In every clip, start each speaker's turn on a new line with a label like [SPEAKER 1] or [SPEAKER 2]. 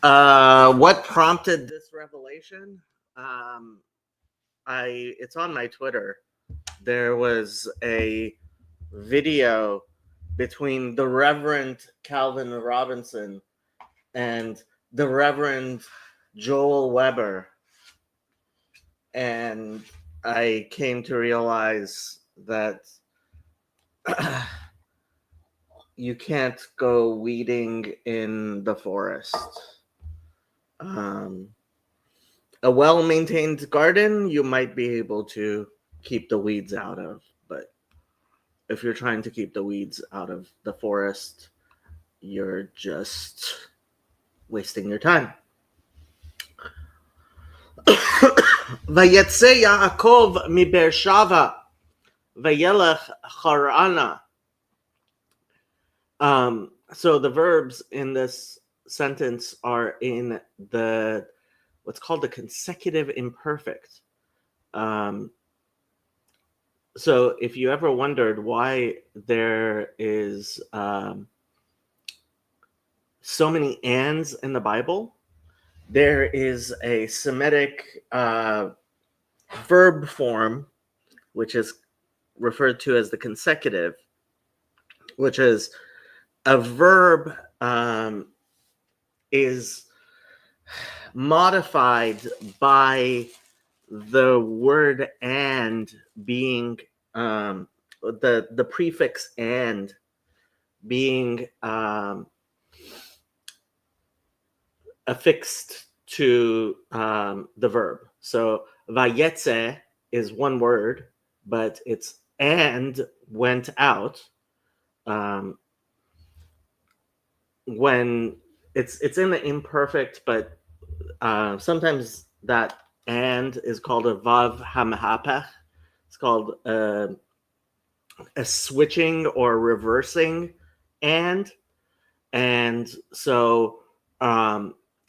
[SPEAKER 1] What prompted this revelation? Um, it's on my Twitter. There was a video between the Reverend Calvin Robinson and the Reverend Joel Weber, and I came to realize that you can't go weeding in the forest. Um, a well-maintained garden, you might be able to keep the weeds out of, but if you're trying to keep the weeds out of the forest, you're just wasting your time. ויצא יעקב מבאר שבע וילך חרנה. So the verbs in this sentence are in the what's called the consecutive imperfect. So if you ever wondered why there is so many ands in the Bible, there is a Semitic verb form, which is referred to as the consecutive, which is a verb is modified by the word and being the prefix and being affixed to the verb. So vayetze is one word, but it's and went out. When it's in the imperfect, but sometimes that and is called a vav hamahapech. It's called a switching or reversing and so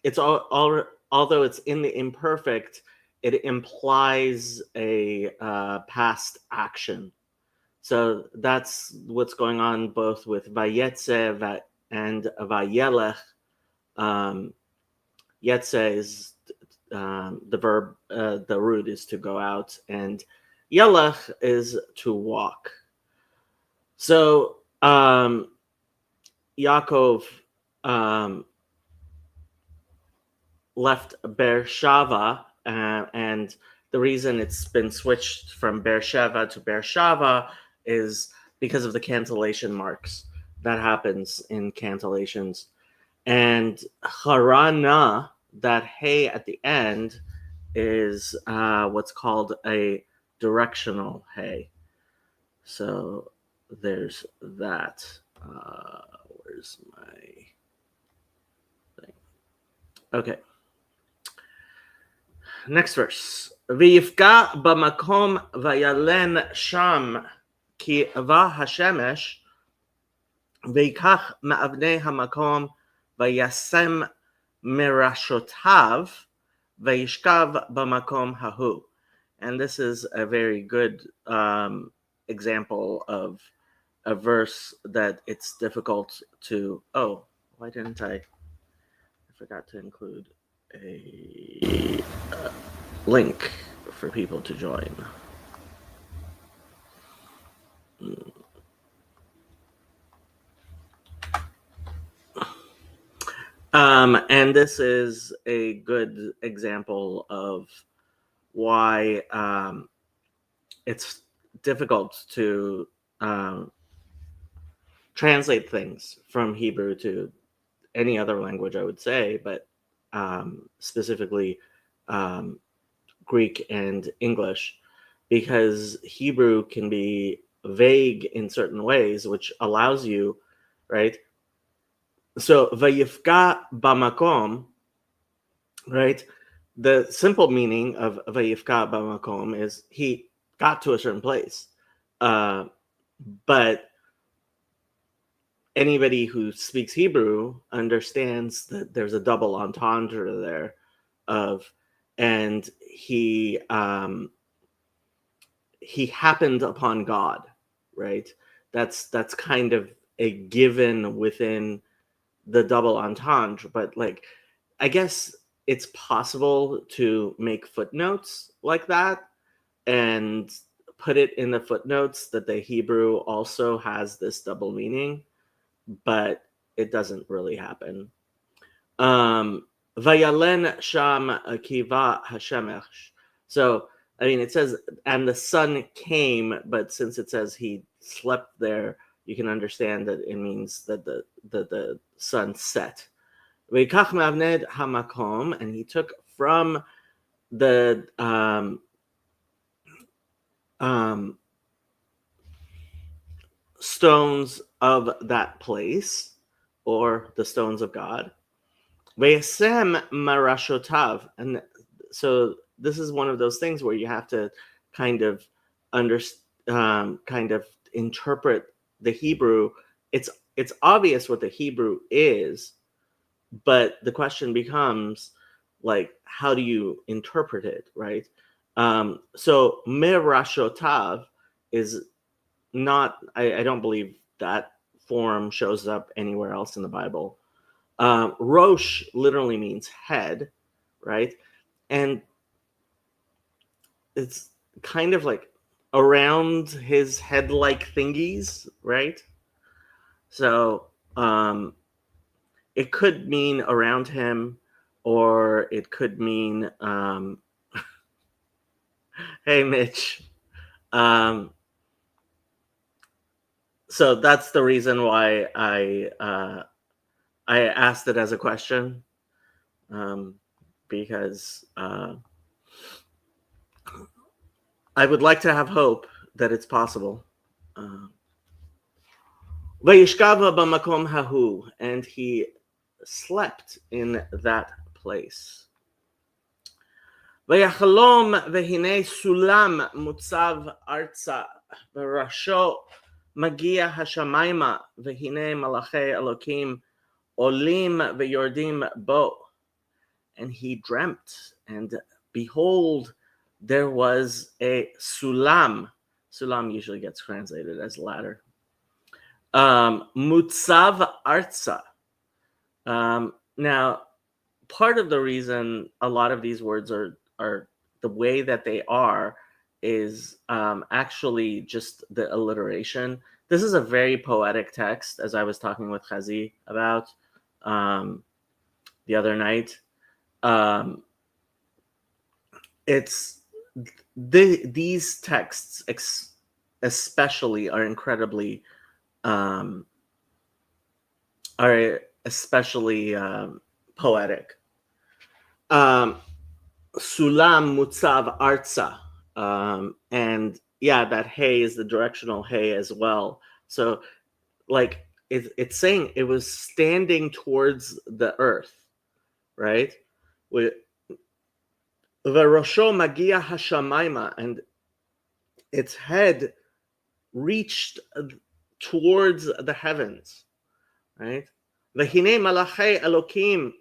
[SPEAKER 1] it's all although it's in the imperfect, it implies a past action. So that's what's going on both with vayetze and vayelech. Yetze is the verb, the root is to go out, and yelech is to walk. So Yaakov left Beersheva, and the reason it's been switched from Beersheva to Beersheva is because of the cancellation marks that happens in cancellations. And Harana, that hey at the end, is what's called a directional hey. So there's that. Where's my thing? Okay. Next verse. ויפגע במקום וילן שם כי בא השמש ויקח מאבני המקום וישם מראשותיו וישכב במקום ההוא. And this is a very good example of a verse that it's difficult to... Oh, why didn't I forgot to include a link for people to join. And this is a good example of why it's difficult to translate things from Hebrew to any other language, I would say, but specifically Greek and English, because Hebrew can be vague in certain ways, which allows you, right? So vayifka bamakom, right? The simple meaning of vayifka bamakom is he got to a certain place, but anybody who speaks Hebrew understands that there's a double entendre there of, and he happened upon God, right? That's kind of a given within the double entendre, but like I guess it's possible to make footnotes like that and put it in the footnotes that the Hebrew also has this double meaning, but it doesn't really happen. Vayalen sham kiva hashemesh. So, I mean, it says, and the sun came, but since it says he slept there, you can understand that it means that the sun set. V'yikach mavned hamakom, and he took from the stones of that place, or the stones of God. Vayasem marashotav, and so this is one of those things where you have to kind of kind of interpret the Hebrew. It's obvious what the Hebrew is, but the question becomes, like, how do you interpret it, right? So merashotav is not, I don't believe that form shows up anywhere else in the Bible. Rosh literally means head, right? And it's kind of like around his head-like thingies, right? So it could mean around him, or it could mean hey Mitch. So that's the reason why I asked it as a question, because I would like to have hope that it's possible. Vayishkava b'makom hahu, and he slept in that place. Vayachalom v'hinei sulam mutzav arza v'rasho magia hashamayma v'hinei malachei Elokim olim v'yordim bo. And he dreamt, and behold, there was a sulam. Sulam usually gets translated as ladder. Mutzav arza. Now, part of the reason a lot of these words are the way that they are is actually just the alliteration. This is a very poetic text, as I was talking with Chazi about the other night. These texts especially are incredibly poetic. Sulam mutzav arza, and yeah, that hay is the directional hay as well. So, like, it's saying it was standing towards the earth, right? With V'rosho magia hashamayma, and its head reached towards the heavens, right? V'hinei malachei Elokim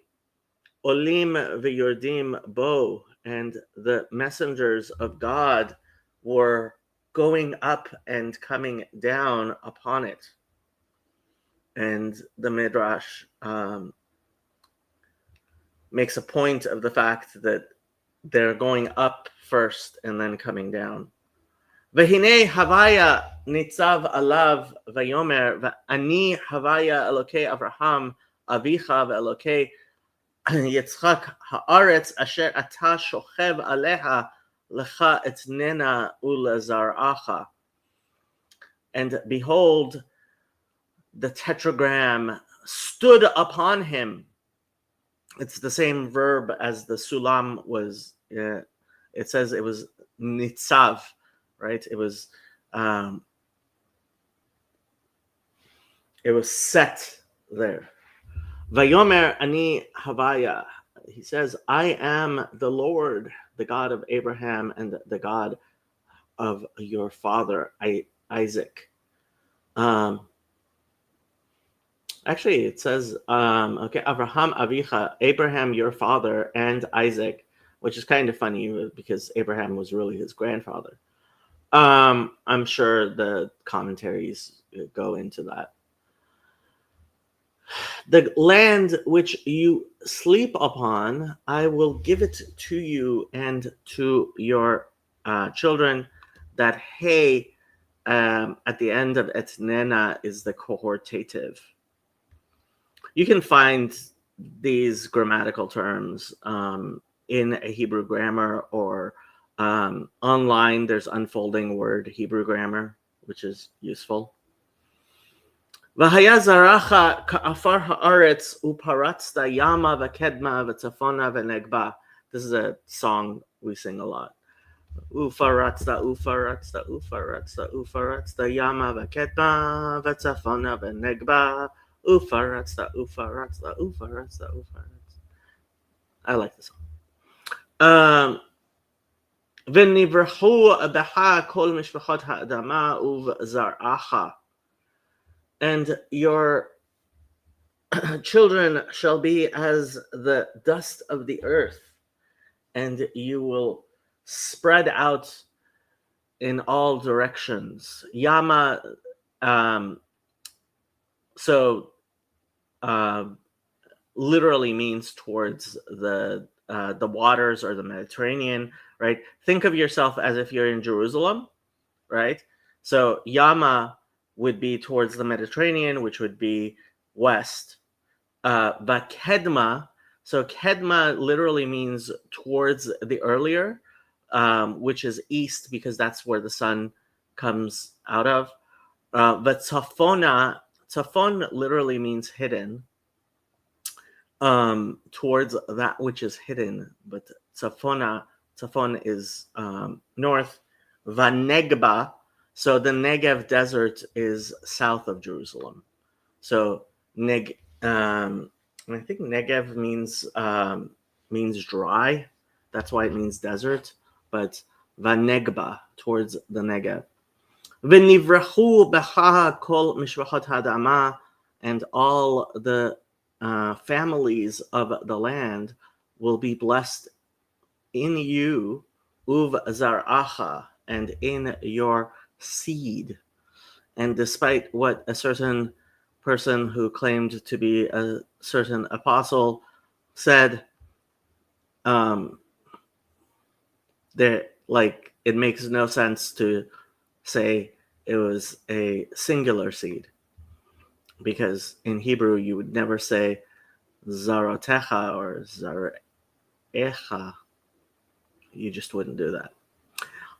[SPEAKER 1] olim v'yordim bo, and the messengers of God were going up and coming down upon it. And the Midrash makes a point of the fact that they're going up first and then coming down. V'hinei havaya nitzav alav vayomer v'ani havaya Elokei Avraham avicha v'Elokei Yitzchak haaretz asher ata shochev aleha lecha etnena ulazaracha. And behold, the tetragram stood upon him. It's the same verb as the sulam was. It says it was nitzav, right? It was set there. Vayomer ani havaya. He says, I am the Lord, the God of Abraham and the God of your father, Isaac. Actually, it says, okay, Avraham avicha, Abraham your father, and Isaac, which is kind of funny because Abraham was really his grandfather. I'm sure the commentaries go into that. The land which you sleep upon, I will give it to you and to your children. That hey at the end of etnena is the cohortative. You can find these grammatical terms in a Hebrew grammar, or online there's Unfolding Word Hebrew Grammar, which is useful. V'haya zaracha ka'afar haaretz uparatzta yama v'kedma v'tzafona v'negba. This is a song we sing a lot. Ufaratzta, ufaratzta, ufaratzta, ufaratzta yama v'kedma v'tzafona v'negba. Ufaratzta, ufaratzta, ufaratzta, ufaratzta. I like this song. V'nivrahu beha kol mishpachot ha'adama uv'zar'acha. And your children shall be as the dust of the earth, and you will spread out in all directions. Yama, literally means towards the waters or the Mediterranean, right? Think of yourself as if you're in Jerusalem, right? So Yama would be towards the Mediterranean, which would be west. But Kedma, so Kedma literally means towards the earlier, which is east, because that's where the sun comes out of. But Tzafona, Tzafon literally means hidden, towards that which is hidden. But Tzafon is north. Vanegba, so the Negev desert is south of Jerusalem. So I think Negev means dry. That's why it means desert. But Vanegba, towards the Negev. V'nivrachu becha kol mishpachot hadama, and all the families of the land will be blessed in you, uv zaracha, and in your seed. And despite what a certain person who claimed to be a certain apostle said, it makes no sense to say it was a singular seed, because in Hebrew you would never say zarotecha or zarecha. You just wouldn't do that.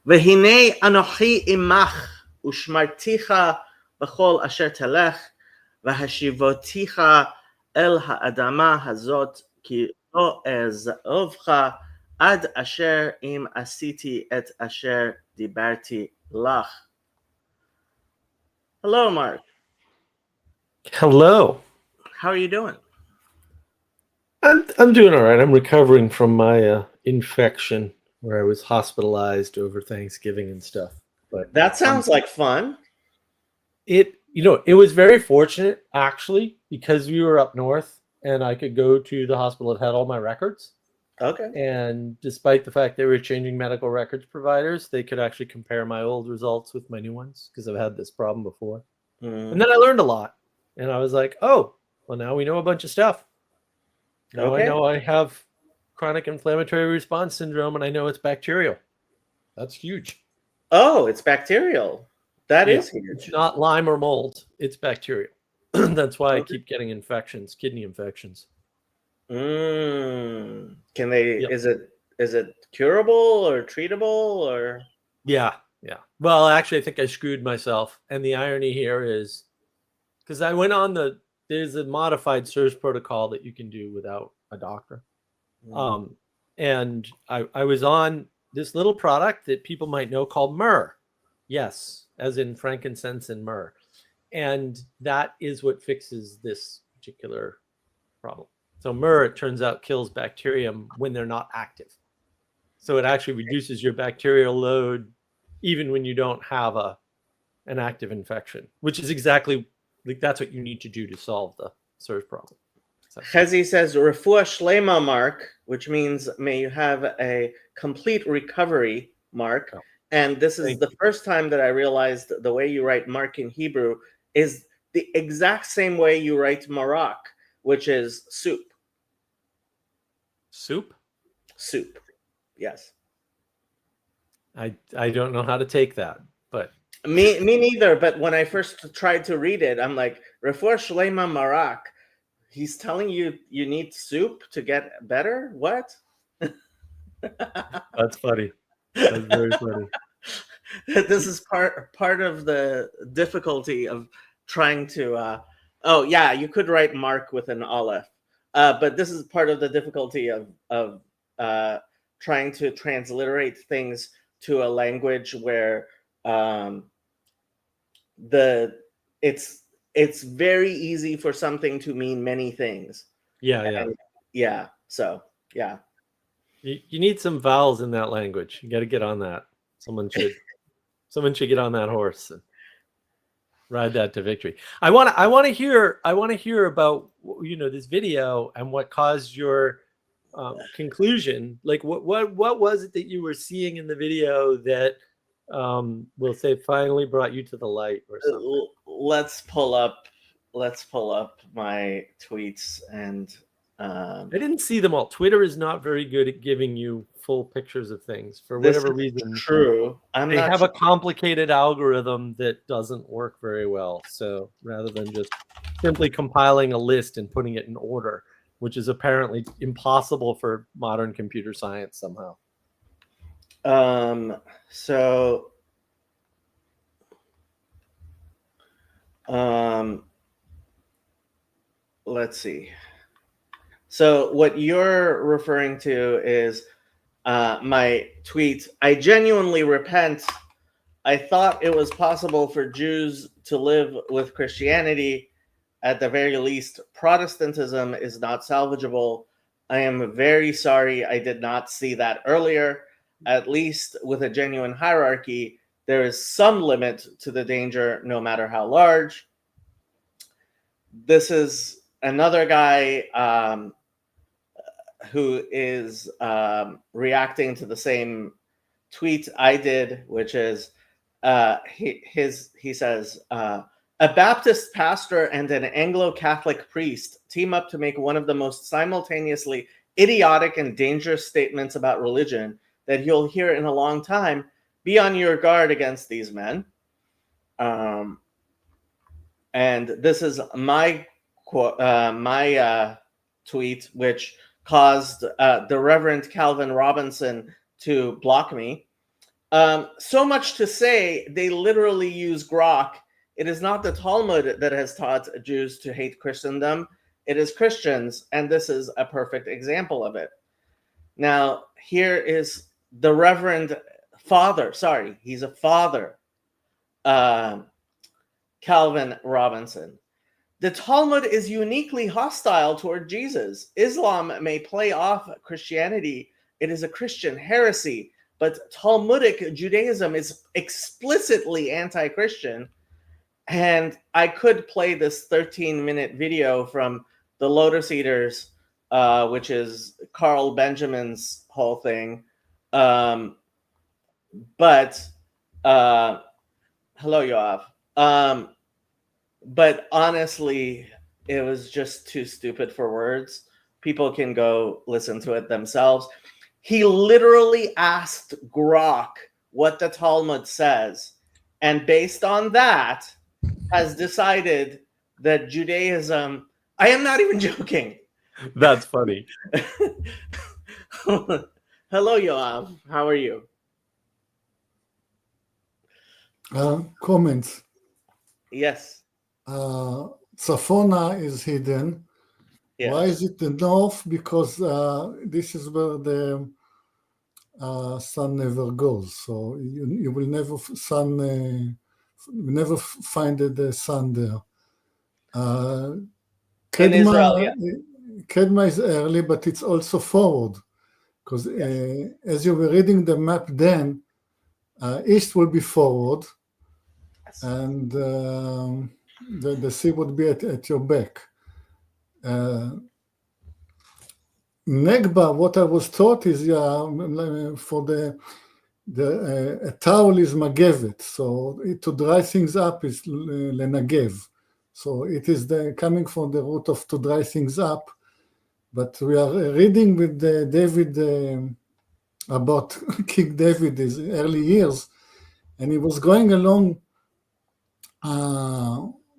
[SPEAKER 1] V'hinei anochi imach ushmarticha b'chol asher telech v'hashivoticha el ha'adama hazot ki lo ezovcha ad asher im asiti et asher dibarti lach. Hello, Mark.
[SPEAKER 2] Hello.
[SPEAKER 1] How are you doing?
[SPEAKER 2] I'm doing all right. I'm recovering from my infection where I was hospitalized over Thanksgiving and stuff. But
[SPEAKER 1] that sounds like fun.
[SPEAKER 2] It was very fortunate, actually, because we were up north and I could go to the hospital that had all my records.
[SPEAKER 1] Okay.
[SPEAKER 2] And despite the fact they were changing medical records providers, they could actually compare my old results with my new ones, because I've had this problem before. And then I learned a lot. And I was like, oh, well, now we know a bunch of stuff. Now I know I have chronic inflammatory response syndrome, and I know it's bacterial. That's huge.
[SPEAKER 1] Oh, it's bacterial. That is huge.
[SPEAKER 2] It's not Lyme or mold. It's bacterial. That's why I keep getting infections, kidney infections.
[SPEAKER 1] Can they? Is it curable or treatable or?
[SPEAKER 2] Yeah. Well, actually, I think I screwed myself. And the irony here is, because I went on there's a modified SIRS protocol that you can do without a doctor. And I was on this little product that people might know called myrrh. Yes, as in frankincense and myrrh. And that is what fixes this particular problem. So myrrh, it turns out, kills bacterium when they're not active. So it actually reduces your bacterial load even when you don't have an active infection, which is exactly that's what you need to do to solve the SIRS problem. So.
[SPEAKER 1] Chezi says refuah shlema, Mark, which means may you have a complete recovery, Mark. And this is the first time that I realized the way you write Mark in Hebrew is the exact same way you write marak, which is soup.
[SPEAKER 2] Soup?
[SPEAKER 1] Soup. Yes.
[SPEAKER 2] I don't know how to take that, but
[SPEAKER 1] Me neither. But when I first tried to read it, I'm like, Refuah Shlema Marak. He's telling you you need soup to get better? What?
[SPEAKER 2] that's funny. That's very funny.
[SPEAKER 1] This is part of the difficulty of trying to oh yeah, you could write Mark with an aleph, but this is part of the difficulty of trying to transliterate things to a language where it's very easy for something to mean many things.
[SPEAKER 2] Yeah.
[SPEAKER 1] So yeah.
[SPEAKER 2] You need some vowels in that language. You got to get on that. Someone should get on that horse and ride that to victory. I want to hear about this video and what caused your conclusion. Like what was it that you were seeing in the video that we'll say finally brought you to the light or something?
[SPEAKER 1] Let's pull up my tweets and
[SPEAKER 2] I didn't see them all. Twitter is not very good at giving you full pictures of things for whatever reason.
[SPEAKER 1] True.
[SPEAKER 2] They have a complicated algorithm that doesn't work very well. So rather than just simply compiling a list and putting it in order, which is apparently impossible for modern computer science somehow.
[SPEAKER 1] Let's see. So what you're referring to is my tweet. I genuinely repent. I thought it was possible for Jews to live with Christianity. At the very least, Protestantism is not salvageable. I am very sorry I did not see that earlier. At least with a genuine hierarchy, there is some limit to the danger, no matter how large. This is another guy who is reacting to the same tweet I did, which is he says, a Baptist pastor and an Anglo-Catholic priest team up to make one of the most simultaneously idiotic and dangerous statements about religion that you'll hear in a long time. Be on your guard against these men. And this is my tweet, which caused the Reverend Calvin Robinson to block me. So much to say, they literally use grok. It is not the Talmud that has taught Jews to hate Christendom. It is Christians, and this is a perfect example of it. Now, here is the Reverend Father. Sorry, he's a father. Calvin Robinson. The Talmud is uniquely hostile toward Jesus. Islam may play off Christianity. It is a Christian heresy, but Talmudic Judaism is explicitly anti-Christian. And I could play this 13-minute video from the Lotus Eaters, which is Carl Benjamin's whole thing. But hello, Yoav. But honestly, it was just too stupid for words. People can go listen to it themselves. He literally asked Grok what the Talmud says, and based on that, has decided that Judaism, I am not even joking.
[SPEAKER 2] That's funny.
[SPEAKER 1] Hello, Yoav. How are you?
[SPEAKER 3] Comments.
[SPEAKER 1] Yes.
[SPEAKER 3] Tzafona is hidden.
[SPEAKER 1] Yes.
[SPEAKER 3] Why is it the north? Because this is where the sun never goes. So you will never find the sun there.
[SPEAKER 1] In Israel, yeah.
[SPEAKER 3] Kedma is early, but it's also forward. Because as you were reading the map then, east will be forward, yes. And the sea would be at your back. Negba, what I was taught is for the a towel is magevet, so to dry things up is lenagev. So it is coming from the root of to dry things up. But we are reading with David about King David, his early years, and he was going along.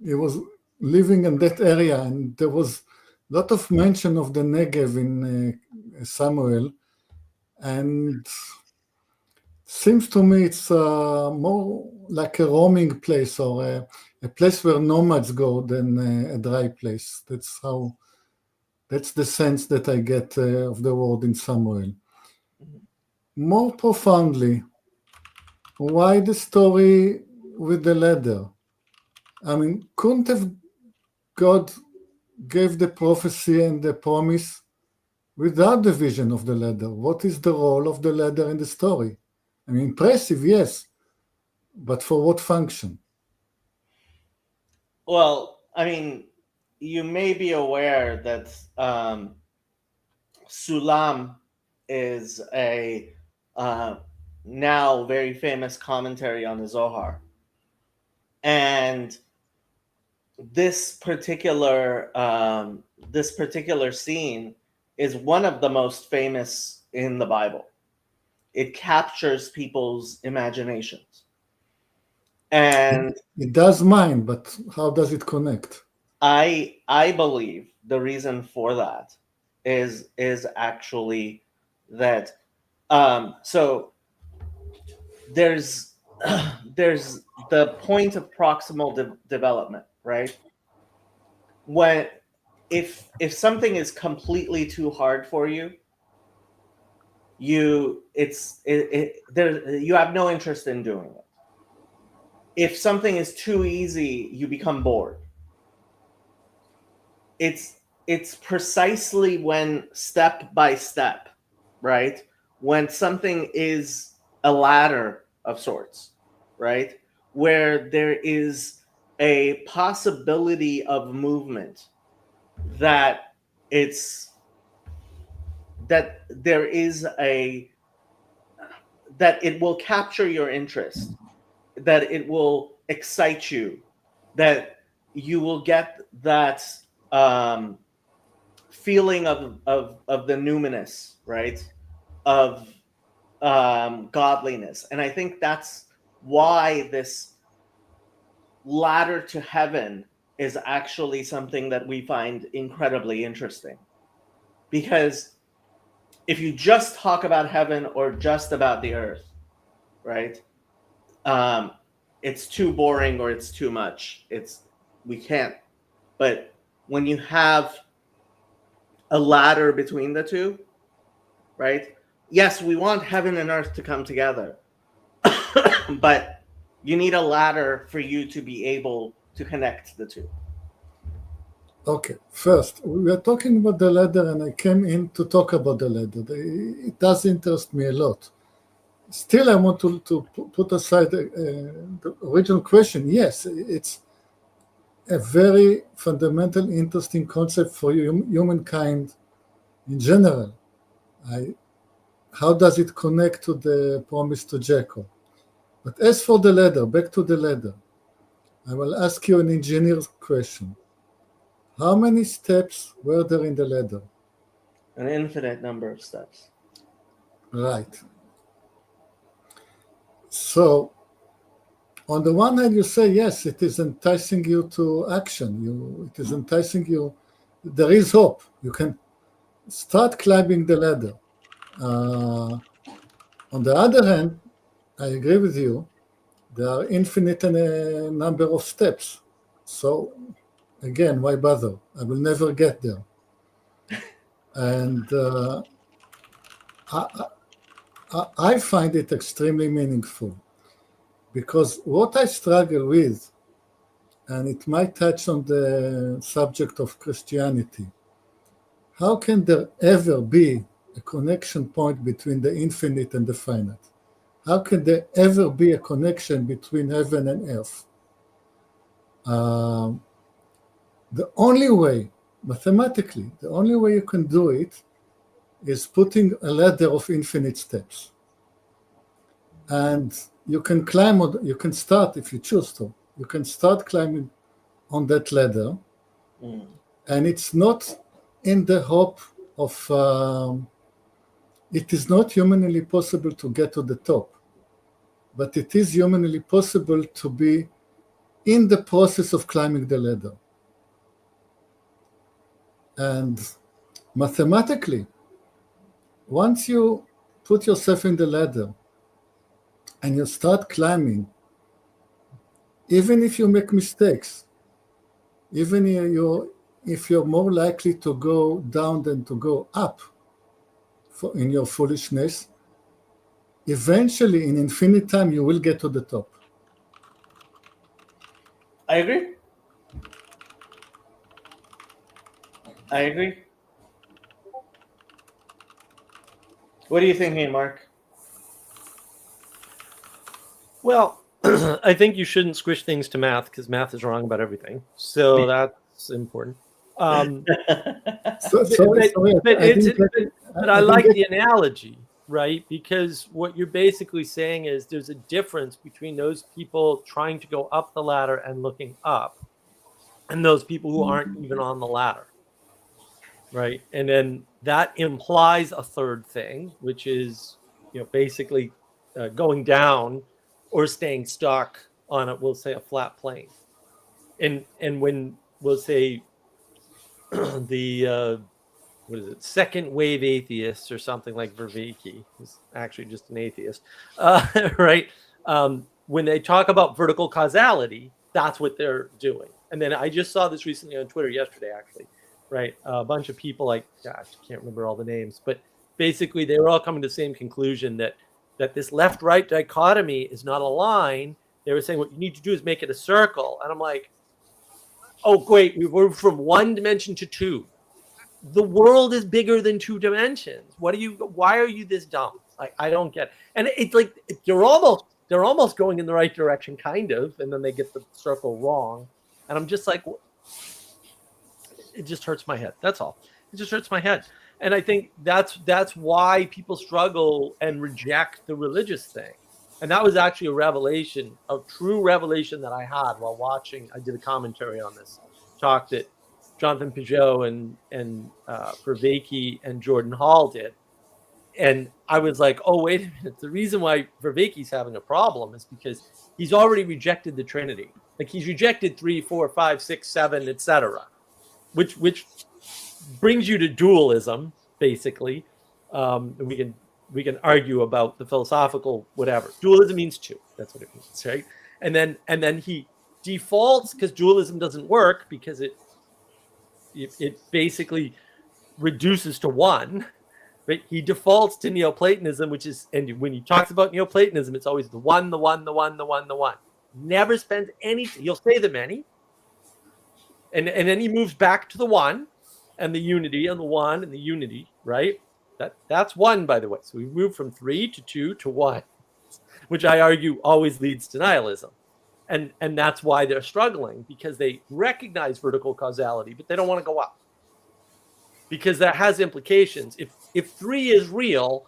[SPEAKER 3] He was living in that area, and there was a lot of mention of the Negev in Samuel, and seems to me it's more like a roaming place or a place where nomads go than a dry place. That's the sense that I get of the word in Samuel. More profoundly, why the story with the ladder? I mean, couldn't have God gave the prophecy and the promise without the vision of the ladder? What is the role of the ladder in the story? I mean, impressive, yes, but for what function?
[SPEAKER 1] Well, I mean, you may be aware that Sulam is a now very famous commentary on the Zohar. And this particular scene is one of the most famous in the Bible. It captures people's imaginations. And
[SPEAKER 3] it does mine, but how does it connect?
[SPEAKER 1] I believe the reason for that is actually that so there's the point of proximal development, right? When if something is completely too hard for you, you have no interest in doing it. If something is too easy, you become bored. It's precisely when step by step, right? When something is a ladder of sorts, right? Where there is a possibility of movement, that there is that it will capture your interest, that it will excite you, that you will get that feeling of the numinous, right? Of godliness. And I think that's why this ladder to heaven is actually something that we find incredibly interesting. Because if you just talk about heaven or just about the earth, right? It's too boring or it's too much. We can't. But when you have a ladder between the two, right? Yes, we want heaven and earth to come together, but you need a ladder for you to be able to connect the two.
[SPEAKER 3] Okay, first, we are talking about the ladder, and I came in to talk about the ladder. It does interest me a lot. Still, I want to put aside the original question. Yes, it's a very fundamental, interesting concept for humankind in general. How does it connect to the promise to Jacob? But as for the ladder, back to the ladder, I will ask you an engineer's question. How many steps were there in the ladder?
[SPEAKER 1] An infinite number of steps.
[SPEAKER 3] Right. So, on the one hand, you say, yes, it is enticing you to action. It is enticing you. There is hope. You can start climbing the ladder. On the other hand, I agree with you. There are infinite number of steps. So, again, why bother? I will never get there. And I find it extremely meaningful, because what I struggle with, and it might touch on the subject of Christianity, how can there ever be a connection point between the infinite and the finite? How can there ever be a connection between heaven and earth? The only way, mathematically, the only way you can do it is putting a ladder of infinite steps. And you can climb, you can start, if you choose to, you can start climbing on that ladder,
[SPEAKER 1] Mm.
[SPEAKER 3] and it's not in the hope of. It is not humanly possible to get to the top, but it is humanly possible to be in the process of climbing the ladder. And mathematically, once you put yourself in the ladder and you start climbing, even if you make mistakes, even if you're more likely to go down than to go up in your foolishness, eventually in infinite time you will get to the top.
[SPEAKER 1] I agree. What are you thinking, Mark?
[SPEAKER 2] Well, I think you shouldn't squish things to math because math is wrong about everything. So that's important.
[SPEAKER 3] Sorry,
[SPEAKER 2] but I like the analogy, right? Because what you're basically saying is there's a difference between those people trying to go up the ladder and looking up and those people who aren't even on the ladder, right? And then that implies a third thing, which is, basically going down or staying stuck on a, we'll say, a flat plane. And when we'll say the what is it, second wave atheists or something like Vervaeke, who's actually just an atheist, right? When they talk about vertical causality, that's what they're doing. And then I just saw this recently on Twitter yesterday, actually, right? A bunch of people, like, gosh, I can't remember all the names, but basically they were all coming to the same conclusion that this left-right dichotomy is not a line. They were saying what you need to do is make it a circle. And I'm like, oh, great, we were from one dimension to two. The world is bigger than two dimensions. Why are you this dumb? I don't get it. And it's like they're almost going in the right direction, kind of, and then they get the circle wrong. And I'm just like, it just hurts my head. That's all. It just hurts my head. And I think that's why people struggle and reject the religious thing. And that was actually a true revelation that I had while watching. I did a commentary on this talk that Jonathan Peugeot and Vervaeke and Jordan Hall did. And I was like, oh, wait a minute. The reason why Vervaeke's having a problem is because he's already rejected the Trinity. Like, he's rejected 3, 4, 5, 6, 7, etc., which brings you to dualism, basically. We can argue about the philosophical whatever. Dualism means two. That's what it means, right? And then he defaults, because dualism doesn't work, because it basically reduces to one. Right? He defaults to Neoplatonism, which is, and when he talks about Neoplatonism, it's always the one, the one, the one, the one, the one. Never spends anything. He'll say the many, and then he moves back to the one, and the unity, and the one, and the unity. Right? That's one, by the way. So we move from 3 to 2 to 1, which I argue always leads to nihilism. And that's why they're struggling, because they recognize vertical causality, but they don't want to go up, because that has implications. If 3 is real,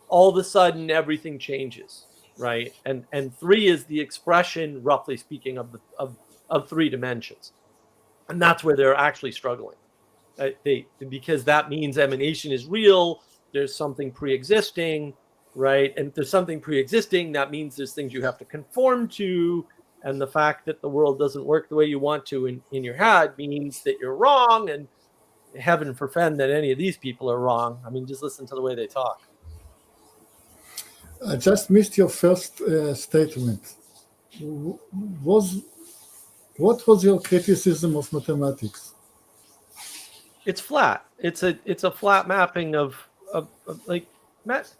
[SPEAKER 2] all of a sudden everything changes, right? And 3 is the expression, roughly speaking, of 3 dimensions, and that's where they're actually struggling. Because that means emanation is real. There's something pre-existing, right? And if there's something pre-existing, that means there's things you have to conform to. And the fact that the world doesn't work the way you want to in your head means that you're wrong. And heaven forfend that any of these people are wrong. I mean, just listen to the way they talk.
[SPEAKER 3] I just missed your first statement. What was your criticism of mathematics?
[SPEAKER 2] It's flat. It's a flat mapping of like, Matt.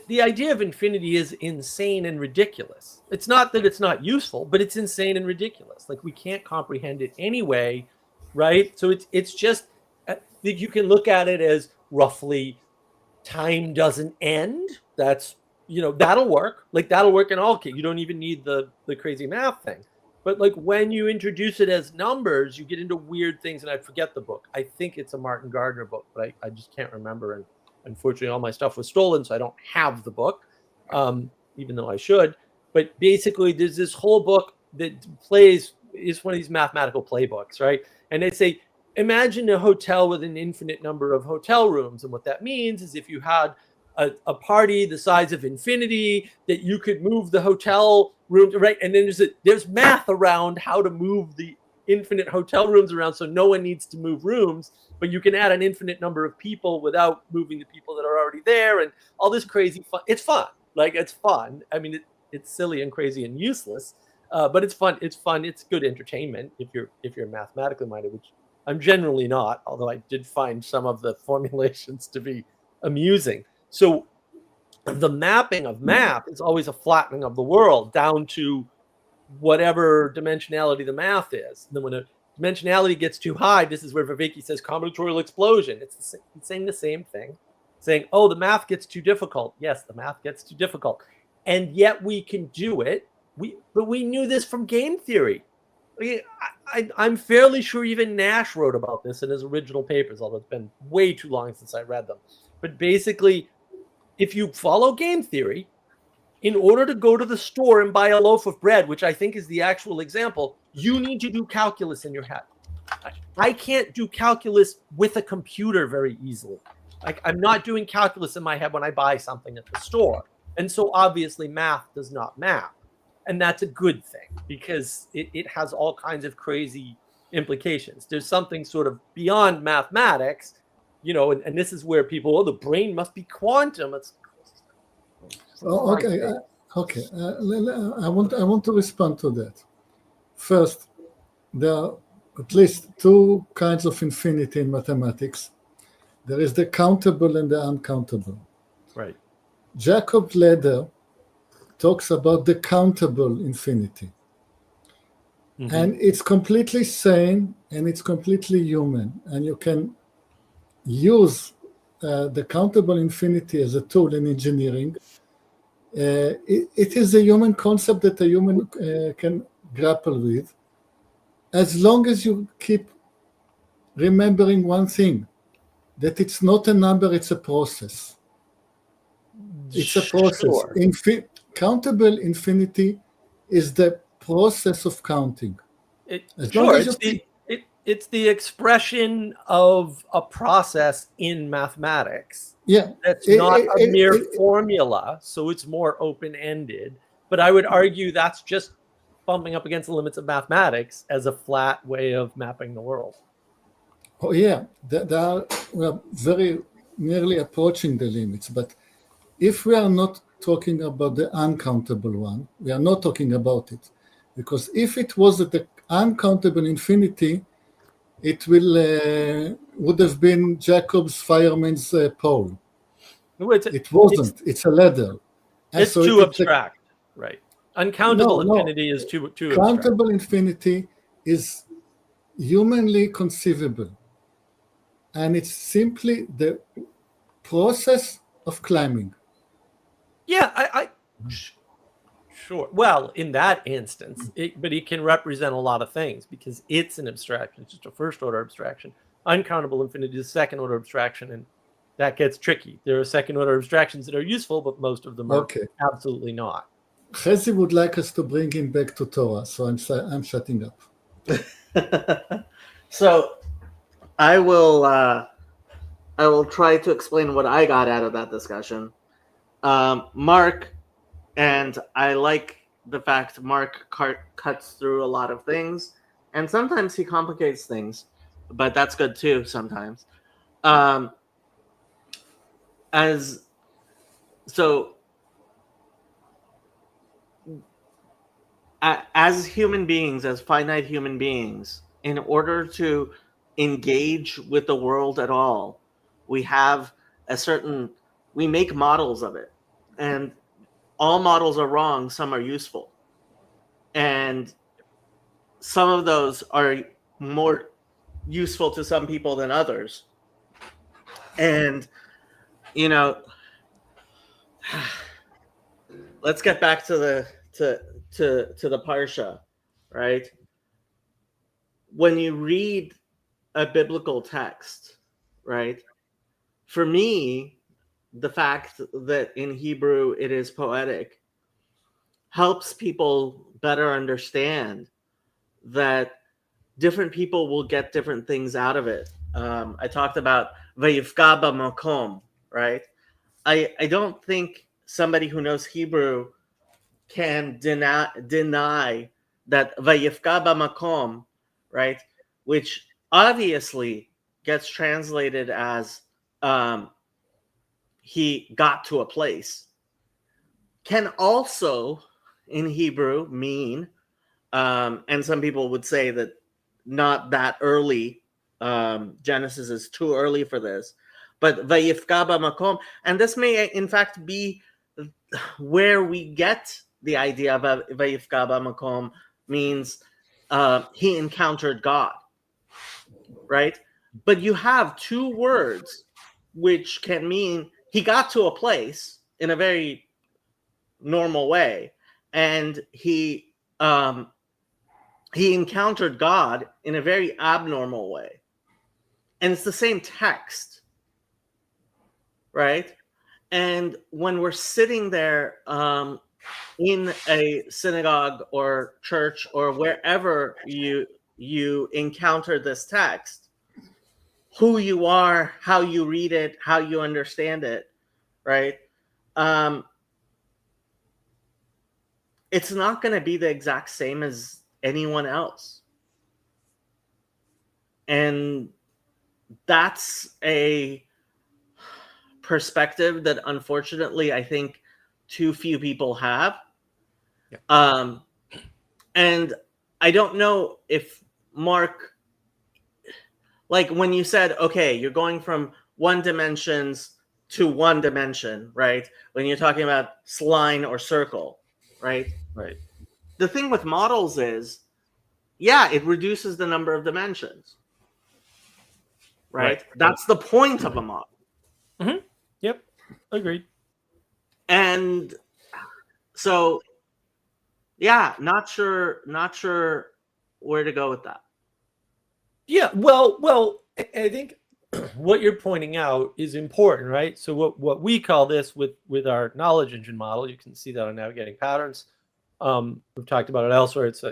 [SPEAKER 2] The idea of infinity is insane and ridiculous. It's not that it's not useful, but it's insane and ridiculous. Like, we can't comprehend it anyway, right? So it's just that you can look at it as roughly time doesn't end. That's, that'll work. Like, that'll work in all cases. You don't even need the crazy math thing. But like, when you introduce it as numbers, you get into weird things. And I forget the book. I think it's a Martin Gardner book, but I just can't remember. And unfortunately, all my stuff was stolen, so I don't have the book, even though I should. But basically, there's this whole book that plays is one of these mathematical playbooks, right? And they say, imagine a hotel with an infinite number of hotel rooms. And what that means is if you had a party the size of infinity, that you could move the hotel room, right? And then there's math around how to move the infinite hotel rooms around, so no one needs to move rooms, but you can add an infinite number of people without moving the people that are already there, and all this crazy fun. It's fun. Like, it's fun. I mean, it's silly and crazy and useless, but it's fun. It's fun. It's good entertainment if you're mathematically minded, which I'm generally not, although I did find some of the formulations to be amusing. So the mapping of math is always a flattening of the world down to whatever dimensionality the math is. And then when a dimensionality gets too high, this is where Vervaeke says combinatorial explosion. It's saying the same thing, saying, oh, the math gets too difficult. Yes, the math gets too difficult. And yet we can do it. But we knew this from game theory. I'm fairly sure even Nash wrote about this in his original papers, although it's been way too long since I read them. But basically, if you follow game theory, in order to go to the store and buy a loaf of bread, which I think is the actual example, you need to do calculus in your head. I can't do calculus with a computer very easily. Like, I'm not doing calculus in my head when I buy something at the store. And so obviously math does not map. And that's a good thing, because it has all kinds of crazy implications. There's something sort of beyond mathematics, and this is where people, the brain must be quantum.
[SPEAKER 3] Okay. I want to respond to that. First, there are at least two kinds of infinity in mathematics. There is the countable and the uncountable.
[SPEAKER 2] Right.
[SPEAKER 3] Jacob's ladder talks about the countable infinity. Mm-hmm. And it's completely sane and it's completely human. And you can use the countable infinity as a tool in engineering. It is a human concept that a human can grapple with, as long as you keep remembering one thing, that it's not a number, it's a process. It's a process. Sure. Countable infinity is the process of counting.
[SPEAKER 2] It's the expression of a process in mathematics.
[SPEAKER 3] Yeah.
[SPEAKER 2] That's not a mere formula, so it's more open-ended. But I would argue that's just bumping up against the limits of mathematics as a flat way of mapping the world.
[SPEAKER 3] Oh, yeah. We are very nearly approaching the limits. But if we are not talking about the uncountable one, we are not talking about it. Because if it was the uncountable infinity, it would have been Jacob's fireman's pole. It wasn't. It's a ladder.
[SPEAKER 2] It's too abstract, right? Uncountable infinity is too abstract.
[SPEAKER 3] Countable infinity is humanly conceivable. And it's simply the process of climbing.
[SPEAKER 2] Yeah, Sure. Well, in that instance, but it can represent a lot of things because it's an abstraction. It's just a first-order abstraction. Uncountable infinity is a second-order abstraction, and that gets tricky. There are second-order abstractions that are useful, but most of them are absolutely not.
[SPEAKER 3] Chezi would like us to bring him back to Torah, so I'm shutting up.
[SPEAKER 1] So I will try to explain what I got out of that discussion. Mark. And I like the fact Mark cuts through a lot of things, and sometimes he complicates things, but that's good too sometimes. As human beings, as finite human beings, in order to engage with the world at all, we have we make models of it, and all models are wrong, some are useful. And some of those are more useful to some people than others. And, let's get back to the Parsha, right? When you read a biblical text, right? For me, the fact that in Hebrew it is poetic helps people better understand that different people will get different things out of it. I talked about vayifka b'makom, right? I don't think somebody who knows Hebrew can deny that vayifka b'makom, right, which obviously gets translated as he got to a place, can also in Hebrew mean, and some people would say that not that early, Genesis is too early for this, but vayifka b'makom, and this may in fact be where we get the idea of vayifka b'makom, means he encountered God, right? But you have two words which can mean he got to a place in a very normal way, and he encountered God in a very abnormal way, and it's the same text, right? And when we're sitting there in a synagogue or church or wherever you encounter this text, who you are, how you read it, how you understand it, right? It's not going to be the exact same as anyone else. And that's a perspective that unfortunately I think too few people have. Yeah. And I don't know if Mark, like when you said, okay, you're going from one dimensions to one dimension, right? When you're talking about line or circle, right?
[SPEAKER 2] Right.
[SPEAKER 1] The thing with models is, yeah, it reduces the number of dimensions, right? That's the point of a model.
[SPEAKER 2] Mm-hmm. Yep, agreed.
[SPEAKER 1] And so, yeah, not sure where to go with that.
[SPEAKER 2] Yeah, well, I think what you're pointing out is important, right? So what we call this with our knowledge engine model, you can see that on Navigating Patterns. We've talked about it elsewhere. It's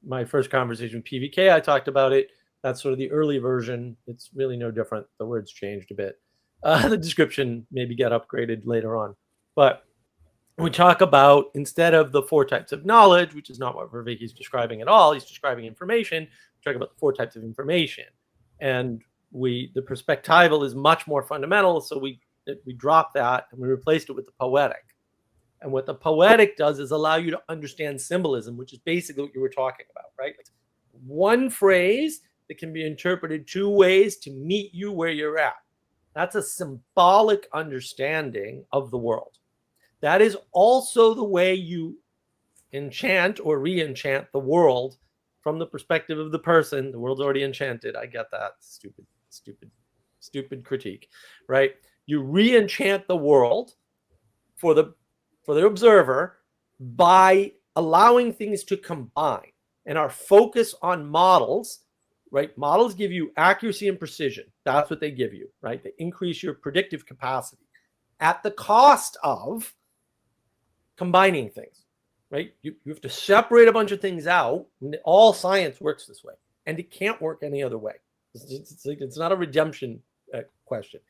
[SPEAKER 2] my first conversation with PVK. I talked about it. That's sort of the early version. It's really no different. The words changed a bit. The description maybe got upgraded later on. But we talk about, instead of the 4 types of knowledge, which is not what Vervaeke is describing at all, he's describing information. We talk about the 4 types of information. And the perspectival is much more fundamental. So we dropped that and we replaced it with the poetic. And what the poetic does is allow you to understand symbolism, which is basically what you were talking about, right? It's one phrase that can be interpreted 2 ways to meet you where you're at. That's a symbolic understanding of the world. That is also the way you enchant or re-enchant the world from the perspective of the person. The world's already enchanted. I get that. Stupid critique, right? You re-enchant the world for the observer by allowing things to combine. And our focus on models, right? Models give you accuracy and precision. That's what they give you, right? They increase your predictive capacity at the cost of combining things, right? You have to separate a bunch of things out. All science works this way, and it can't work any other way. It's not a redemption question.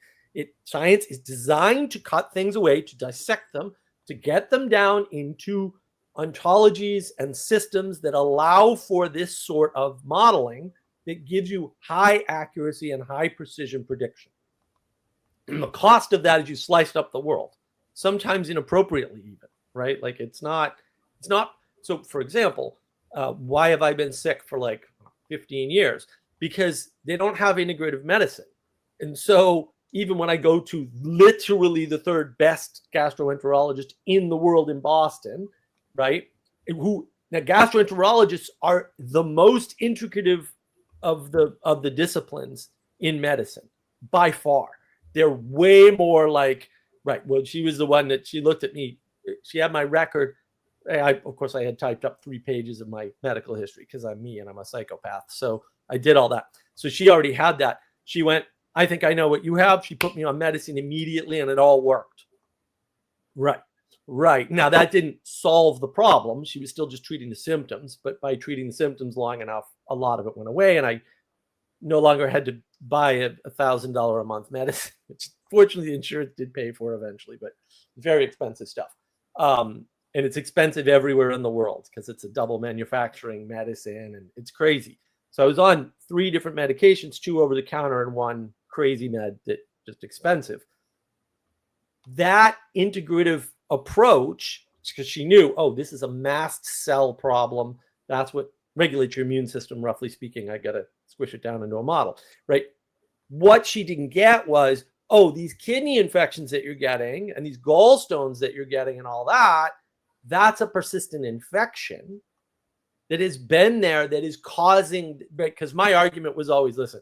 [SPEAKER 2] Science is designed to cut things away, to dissect them, to get them down into ontologies and systems that allow for this sort of modeling that gives you high accuracy and high precision prediction. And the cost of that is you sliced up the world, sometimes inappropriately even, right? Like it's not. So for example, why have I been sick for like 15 years? Because they don't have integrative medicine. And so even when I go to literally the 3rd best gastroenterologist in the world in Boston, right? Now gastroenterologists are the most intricative of the disciplines in medicine by far. They're way more like, right. Well, she was the one that she looked at me. She had my record. Of course, I had typed up 3 pages of my medical history because I'm me and I'm a psychopath. So I did all that. So she already had that. She went, I think I know what you have. She put me on medicine immediately and it all worked. Right. Right. Now, that didn't solve the problem. She was still just treating the symptoms, but by treating the symptoms long enough, a lot of it went away. And I no longer had to buy a $1,000 a month medicine, which fortunately the insurance did pay for eventually, but very expensive stuff. And it's expensive everywhere in the world because it's a double manufacturing medicine and it's crazy. So I was on 3 different medications, 2 over the counter and 1 crazy med that just expensive. That integrative approach, because she knew, oh, this is a mast cell problem. That's what regulates your immune system, roughly speaking. I got to squish it down into a model, right? What she didn't get was, oh, these kidney infections that you're getting and these gallstones that you're getting and all that, that's a persistent infection that has been there that is causing, because my argument was always, listen,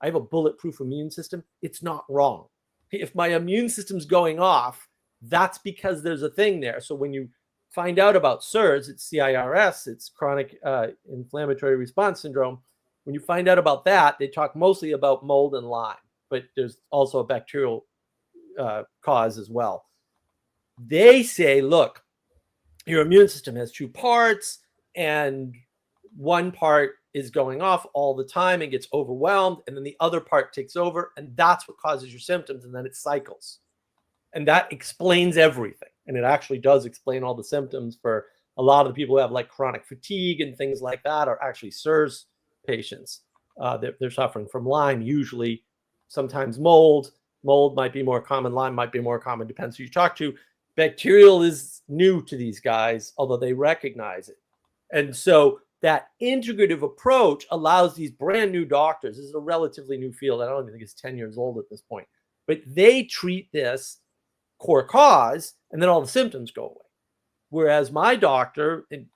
[SPEAKER 2] I have a bulletproof immune system. It's not wrong. If my immune system's going off, that's because there's a thing there. So when you find out about CIRS, it's CIRS, it's chronic inflammatory response syndrome. When you find out about that, they talk mostly about mold and Lyme, but there's also a bacterial cause as well. They say, look, your immune system has 2 parts, and one part is going off all the time and gets overwhelmed, and then the other part takes over, and that's what causes your symptoms, and then it cycles. And that explains everything. And it actually does explain all the symptoms for a lot of the people who have like chronic fatigue and things like that are actually CIRS patients. They're suffering from Lyme, usually, sometimes mold. Mold might be more common. Lyme might be more common, depends who you talk to. Bacterial is new to these guys, although they recognize it. And so that integrative approach allows these brand new doctors, this is a relatively new field, I don't even think it's 10 years old at this point, but they treat this core cause and then all the symptoms go away. Whereas my doctor, and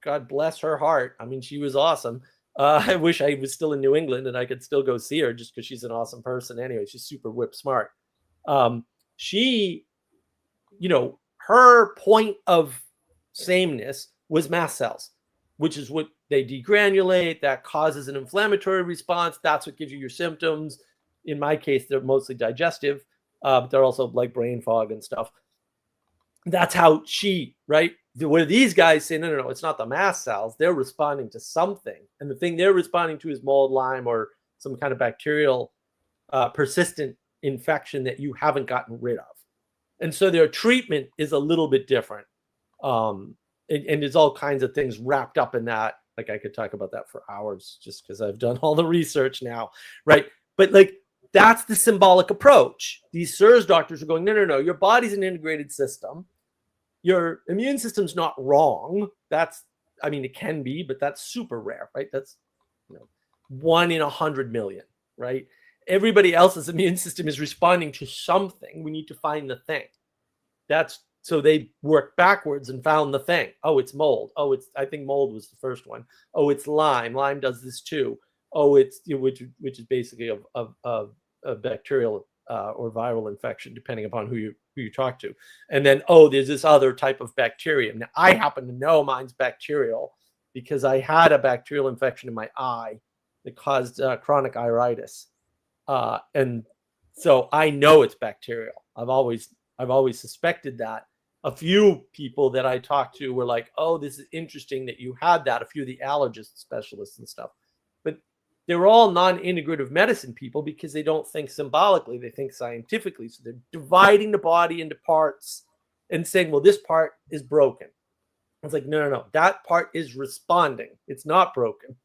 [SPEAKER 2] God bless her heart, I mean, she was awesome. I wish I was still in New England and I could still go see her just because she's an awesome person anyway. She's super whip smart. She, you know, her point of sameness was mast cells, which is what they degranulate. That causes an inflammatory response. That's what gives you your symptoms. In my case, they're mostly digestive, but they're also like brain fog and stuff. That's how she, right? Where these guys say, no, it's not the mast cells. They're responding to something. And the thing they're responding to is mold, Lyme, or some kind of bacterial persistent infection that you haven't gotten rid of. And so their treatment is a little bit different. And there's all kinds of things wrapped up in that. Like I could talk about that for hours just because I've done all the research now, right? But like, that's the symbolic approach. These CIRS doctors are going, no, your body's an integrated system. Your immune system's not wrong. That's, I mean, it can be, but that's super rare, right? That's 1 in 100 million, right? Everybody else's immune system is responding to something. We need to find the thing. So they worked backwards and found the thing. Oh, it's mold. Oh, I think mold was the first one. Oh, it's Lyme. Lyme does this too. Oh, it's, which is basically a bacterial or viral infection, depending upon who you talk to. And then, oh, there's this other type of bacterium. Now, I happen to know mine's bacterial because I had a bacterial infection in my eye that caused chronic iritis. And so I know it's bacterial. I've always suspected that. A few people that I talked to were like, oh, this is interesting that you had that. A few of the allergist specialists and stuff. But they're all non-integrative medicine people because they don't think symbolically, they think scientifically. So they're dividing the body into parts and saying, well, this part is broken. It's like, no, that part is responding. It's not broken.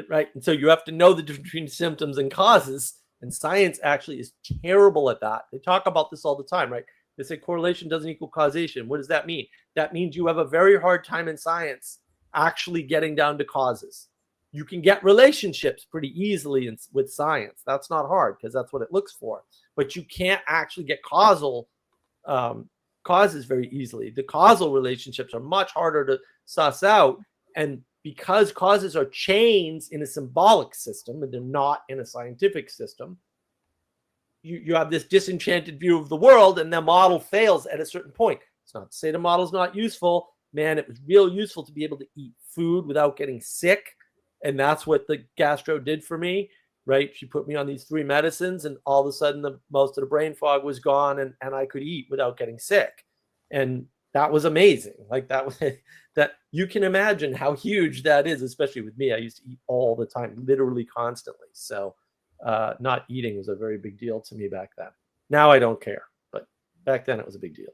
[SPEAKER 2] Right? And so you have to know the difference between symptoms and causes. And science actually is terrible at that. They talk about this all the time, right? They say correlation doesn't equal causation. What does that mean? That means you have a very hard time in science actually getting down to causes. You can get relationships pretty easily with science. That's not hard because that's what it looks for. But you can't actually get causal causes very easily. The causal relationships are much harder to suss out. And because causes are chains in a symbolic system and they're not in a scientific system, you have this disenchanted view of the world and the model fails at a certain point. It's not to say the model's not useful. Man, it was real useful to be able to eat food without getting sick. And that's what the gastro did for me, right? She put me on these 3 medicines and all of a sudden most of the brain fog was gone and I could eat without getting sick. And that was amazing. Like that was that you can imagine how huge that is, especially with me. I used to eat all the time, literally constantly. So not eating was a very big deal to me back then. Now I don't care, but back then it was a big deal.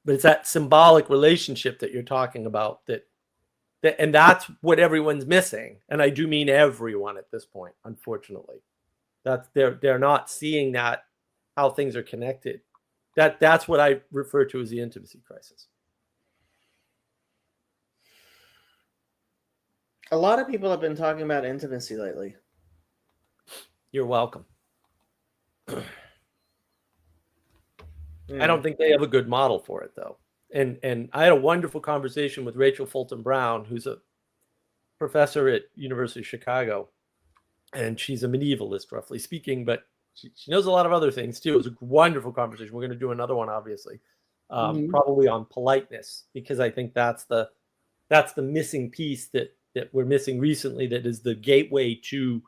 [SPEAKER 2] But it's that symbolic relationship that you're talking about and that's what everyone's missing. And I do mean everyone at this point, unfortunately. That's they're not seeing that, how things are connected. That's what I refer to as the intimacy crisis.
[SPEAKER 1] A lot of people have been talking about intimacy lately.
[SPEAKER 2] You're welcome. I don't think they have a good model for it, though. And I had a wonderful conversation with Rachel Fulton Brown, who's a professor at University of Chicago, and she's a medievalist, roughly speaking, but she knows a lot of other things too. It was a wonderful conversation. We're going to do another one, obviously, probably on politeness, because I think that's the missing piece that we're missing recently. That is the gateway to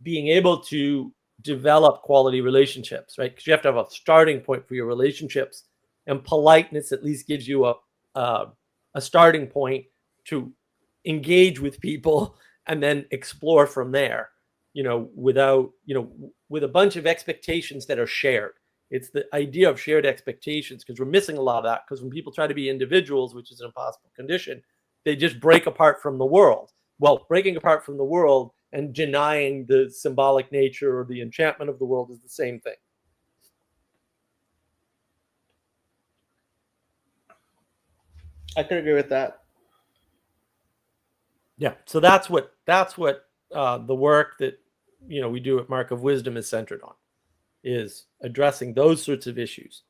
[SPEAKER 2] being able to develop quality relationships, right? Because you have to have a starting point for your relationships, and politeness at least gives you a starting point to engage with people and then explore from there, without, with a bunch of expectations that are shared. It's the idea of shared expectations, because we're missing a lot of that, because when people try to be individuals, which is an impossible condition, they just break apart from the world. Well, breaking apart from the world and denying the symbolic nature or the enchantment of the world is the same thing.
[SPEAKER 1] I could agree with that.
[SPEAKER 2] Yeah. So that's what the work that we do at Mark of Wisdom is centered on, is addressing those sorts of issues,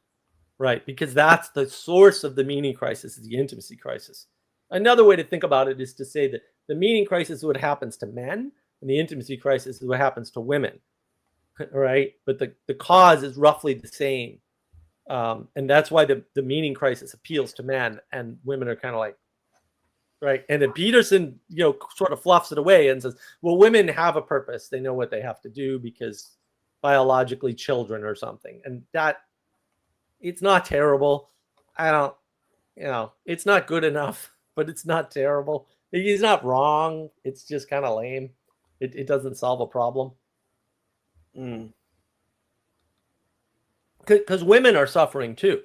[SPEAKER 2] right? Because that's the source of the meaning crisis, is the intimacy crisis. Another way to think about it is to say that the meaning crisis is what happens to men, and the intimacy crisis is what happens to women, right? But the cause is roughly the same. And that's why the meaning crisis appeals to men, and women are kind of like, right? And then Peterson, sort of fluffs it away and says, well, women have a purpose. They know what they have to do because biologically children or something. And that, it's not terrible. It's not good enough, but it's not terrible. He's not wrong. It's just kind of lame. It doesn't solve a problem. Because women are suffering too,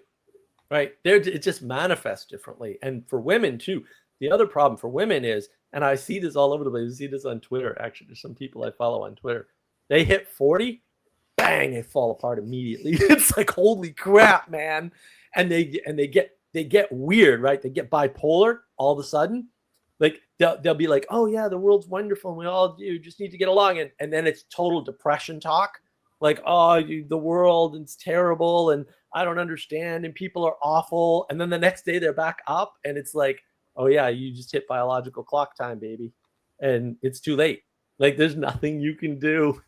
[SPEAKER 2] right? It just manifests differently. And for women too, the other problem for women is, and I see this all over the place, I see this on Twitter, actually, there's some people I follow on Twitter, they hit 40, bang, they fall apart immediately. It's like, holy crap, man. And they get weird, right? They get bipolar all of a sudden. Like they'll be like, oh yeah, the world's wonderful and we all do just need to get along. And then it's total depression talk. Like, oh, the world, it's terrible and I don't understand and people are awful. And then the next day they're back up and it's like, oh yeah, you just hit biological clock time, baby. And it's too late. Like there's nothing you can do.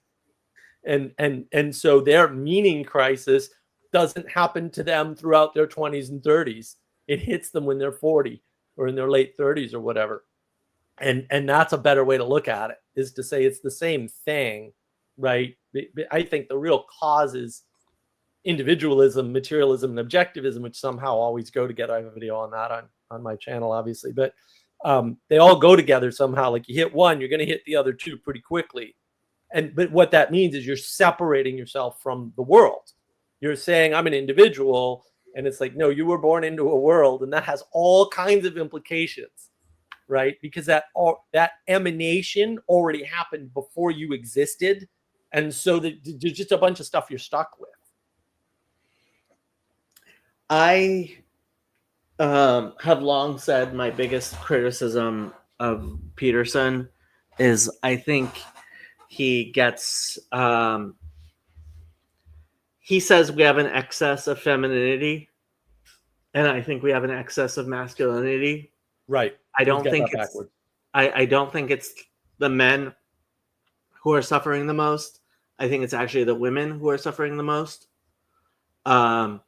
[SPEAKER 2] And so their meaning crisis doesn't happen to them throughout their 20s and 30s. It hits them when they're 40 or in their late 30s or whatever. And that's a better way to look at it, is to say it's the same thing, right? I think the real cause is individualism, materialism, and objectivism, which somehow always go together. I have a video on that on my channel, obviously, but they all go together somehow. Like you hit one, you're going to hit the other two pretty quickly. But what that means is you're separating yourself from the world. You're saying I'm an individual, and it's like, no, you were born into a world, and that has all kinds of implications, right? Because that emanation already happened before you existed, and so there's just a bunch of stuff you're stuck with.
[SPEAKER 1] I have long said my biggest criticism of Peterson is I think he gets he says we have an excess of femininity, and I think we have an excess of masculinity.
[SPEAKER 2] Right.
[SPEAKER 1] I don't think it's I don't think it's the men who are suffering the most. I think it's actually the women who are suffering the most.
[SPEAKER 2] Yeah,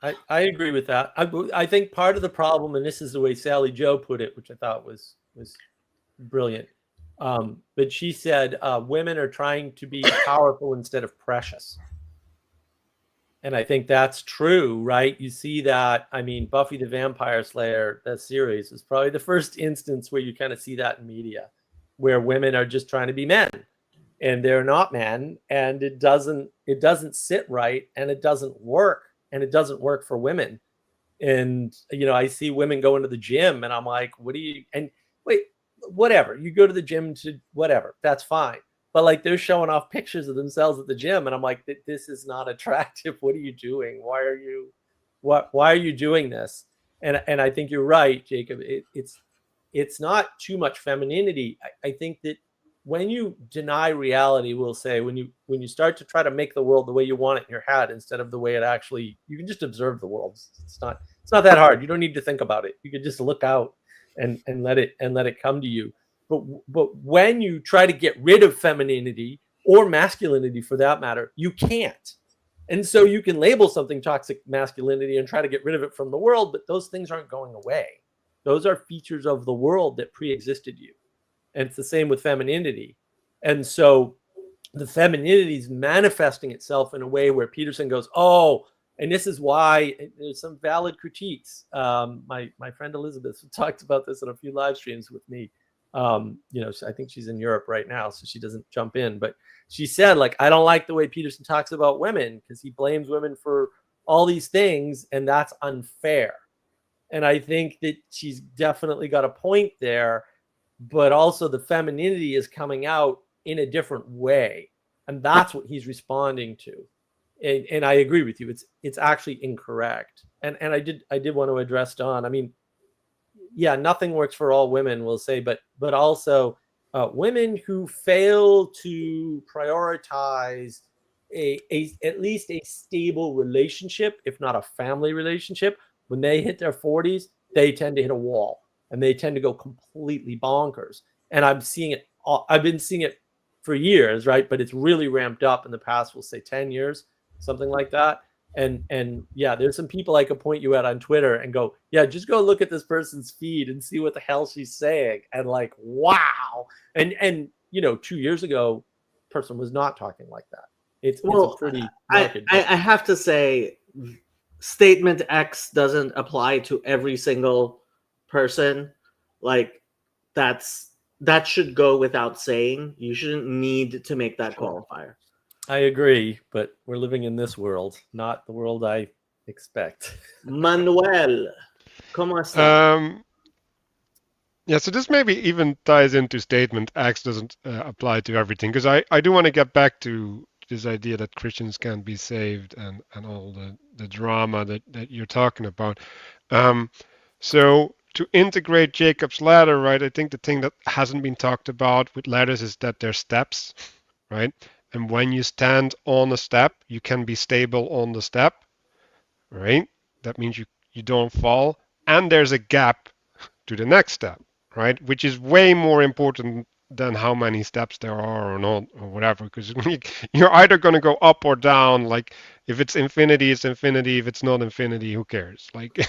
[SPEAKER 2] I agree with that. I think part of the problem, and this is the way Sally Joe put it, which I thought was brilliant. But she said women are trying to be powerful instead of precious. And I think that's true, right? You see that. I mean, Buffy the Vampire Slayer, that series, is probably the first instance where you kind of see that in media, where women are just trying to be men and they're not men, and it doesn't sit right, and it doesn't work, and it doesn't work for women. And I see women go into the gym and I'm like, what do you, and wait, whatever, you go to the gym to whatever, that's fine. But like, they're showing off pictures of themselves at the gym, and I'm like, this is not attractive. What are you doing? Why are you doing this? And I think you're right, Jacob. It's not too much femininity. I think that when you deny reality, we'll say, when you start to try to make the world the way you want it in your head instead of the way it actually, you can just observe the world. It's not that hard. You don't need to think about it. You can just look out and let it come to you. But when you try to get rid of femininity or masculinity, for that matter, you can't. And so you can label something toxic masculinity and try to get rid of it from the world, but those things aren't going away. Those are features of the world that pre-existed you. And it's the same with femininity. And so the femininity is manifesting itself in a way where Peterson goes, oh, and this is why there's some valid critiques. My friend Elizabeth talked about this on a few live streams with me. I think she's in Europe right now, so she doesn't jump in, but she said, like, I don't like the way Peterson talks about women because he blames women for all these things, and that's unfair. And I think that she's definitely got a point there, but also the femininity is coming out in a different way, and that's what he's responding to. And I agree with you. It's actually incorrect. And I did want to address Don. I mean, yeah, nothing works for all women, we'll say, but also women who fail to prioritize at least a stable relationship, if not a family relationship, when they hit their 40s, they tend to hit a wall and they tend to go completely bonkers. And I'm seeing it. I've been seeing it for years, right? But it's really ramped up in the past, we'll say 10 years, something like that. And yeah, there's some people I could point you at on Twitter and go, yeah, just go look at this person's feed and see what the hell she's saying. And like, wow. And 2 years ago, person was not talking like that. It's a pretty market.
[SPEAKER 1] I have to say, statement X doesn't apply to every single person. Like, that should go without saying. You shouldn't need to make that qualifier.
[SPEAKER 2] I agree, but we're living in this world, not the world I expect.
[SPEAKER 1] Manuel, ¿cómo está?
[SPEAKER 4] Yeah, so this maybe even ties into statement X doesn't apply to everything, because I do want to get back to this idea that Christians can be saved and all the drama that you're talking about. So to integrate Jacob's ladder, right, I think the thing that hasn't been talked about with ladders is that they're steps, right? And when you stand on a step, you can be stable on the step, right? That means you don't fall. And there's a gap to the next step, right? Which is way more important than how many steps there are or not or whatever. Because you're either going to go up or down. Like, if it's infinity, it's infinity. If it's not infinity, who cares? Like,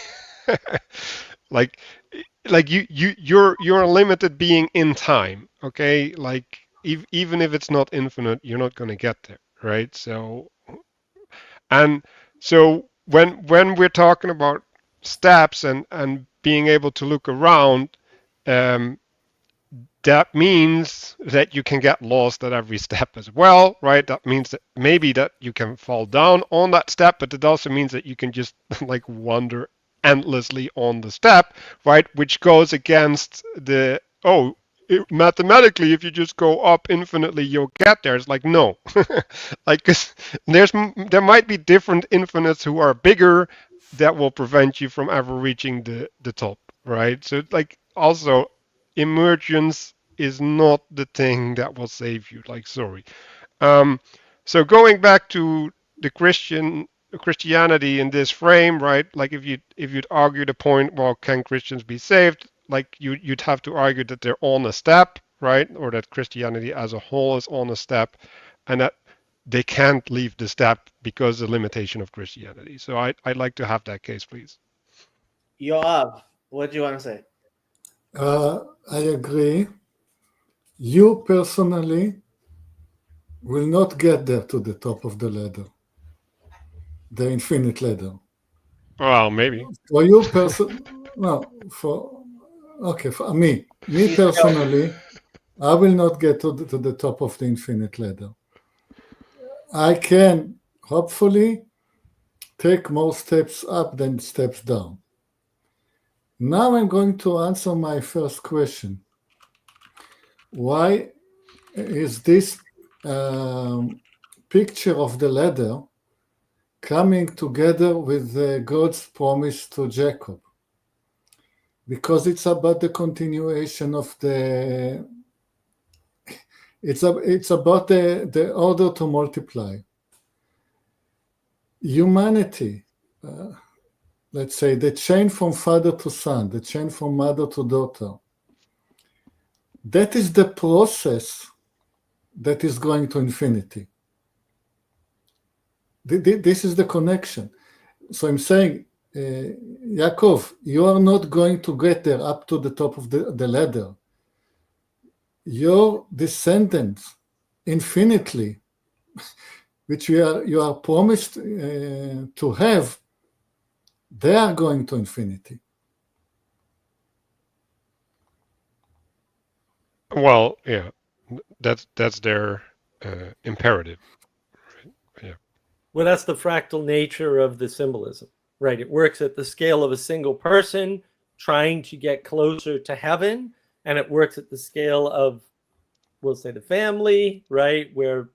[SPEAKER 4] you're a limited being in time, okay? Like, even if it's not infinite, you're not going to get there, right? So when we're talking about steps and being able to look around, that means that you can get lost at every step as well, right? That means that maybe that you can fall down on that step, but it also means that you can just like wander endlessly on the step, right? Which goes against mathematically, if you just go up infinitely, you'll get there. It's like, no, like, 'cause there might be different infinites who are bigger that will prevent you from ever reaching the top, right? So like, also, emergence is not the thing that will save you. Like, sorry. So going back to the Christianity in this frame, right? Like, if you'd argue the point, well, can Christians be saved? Like, you'd have to argue that they're on a step, right? Or that Christianity as a whole is on a step, and that they can't leave the step because of the limitation of Christianity. So I'd like to have that case, please.
[SPEAKER 1] Yoav, what do you want to say?
[SPEAKER 3] I agree. You personally will not get there to the top of the ladder. the infinite ladder.
[SPEAKER 4] Well, maybe.
[SPEAKER 3] For you for me personally, I will not get to the top of the infinite ladder. I can hopefully take more steps up than steps down. Now I'm going to answer my first question. Why is this picture of the ladder coming together with God's promise to Jacob? Because it's about the continuation of it's about the order to multiply. Humanity, let's say the chain from father to son, the chain from mother to daughter, that is the process that is going to infinity. This is the connection. So I'm saying, Yaakov, you are not going to get there up to the top of the ladder. Your descendants, infinitely, which you are promised to have, they are going to infinity.
[SPEAKER 4] Well, yeah, that's their imperative. Right? Yeah.
[SPEAKER 2] Well, that's the fractal nature of the symbolism, right? It works at the scale of a single person trying to get closer to heaven, and it works at the scale of, we'll say, the family, right, where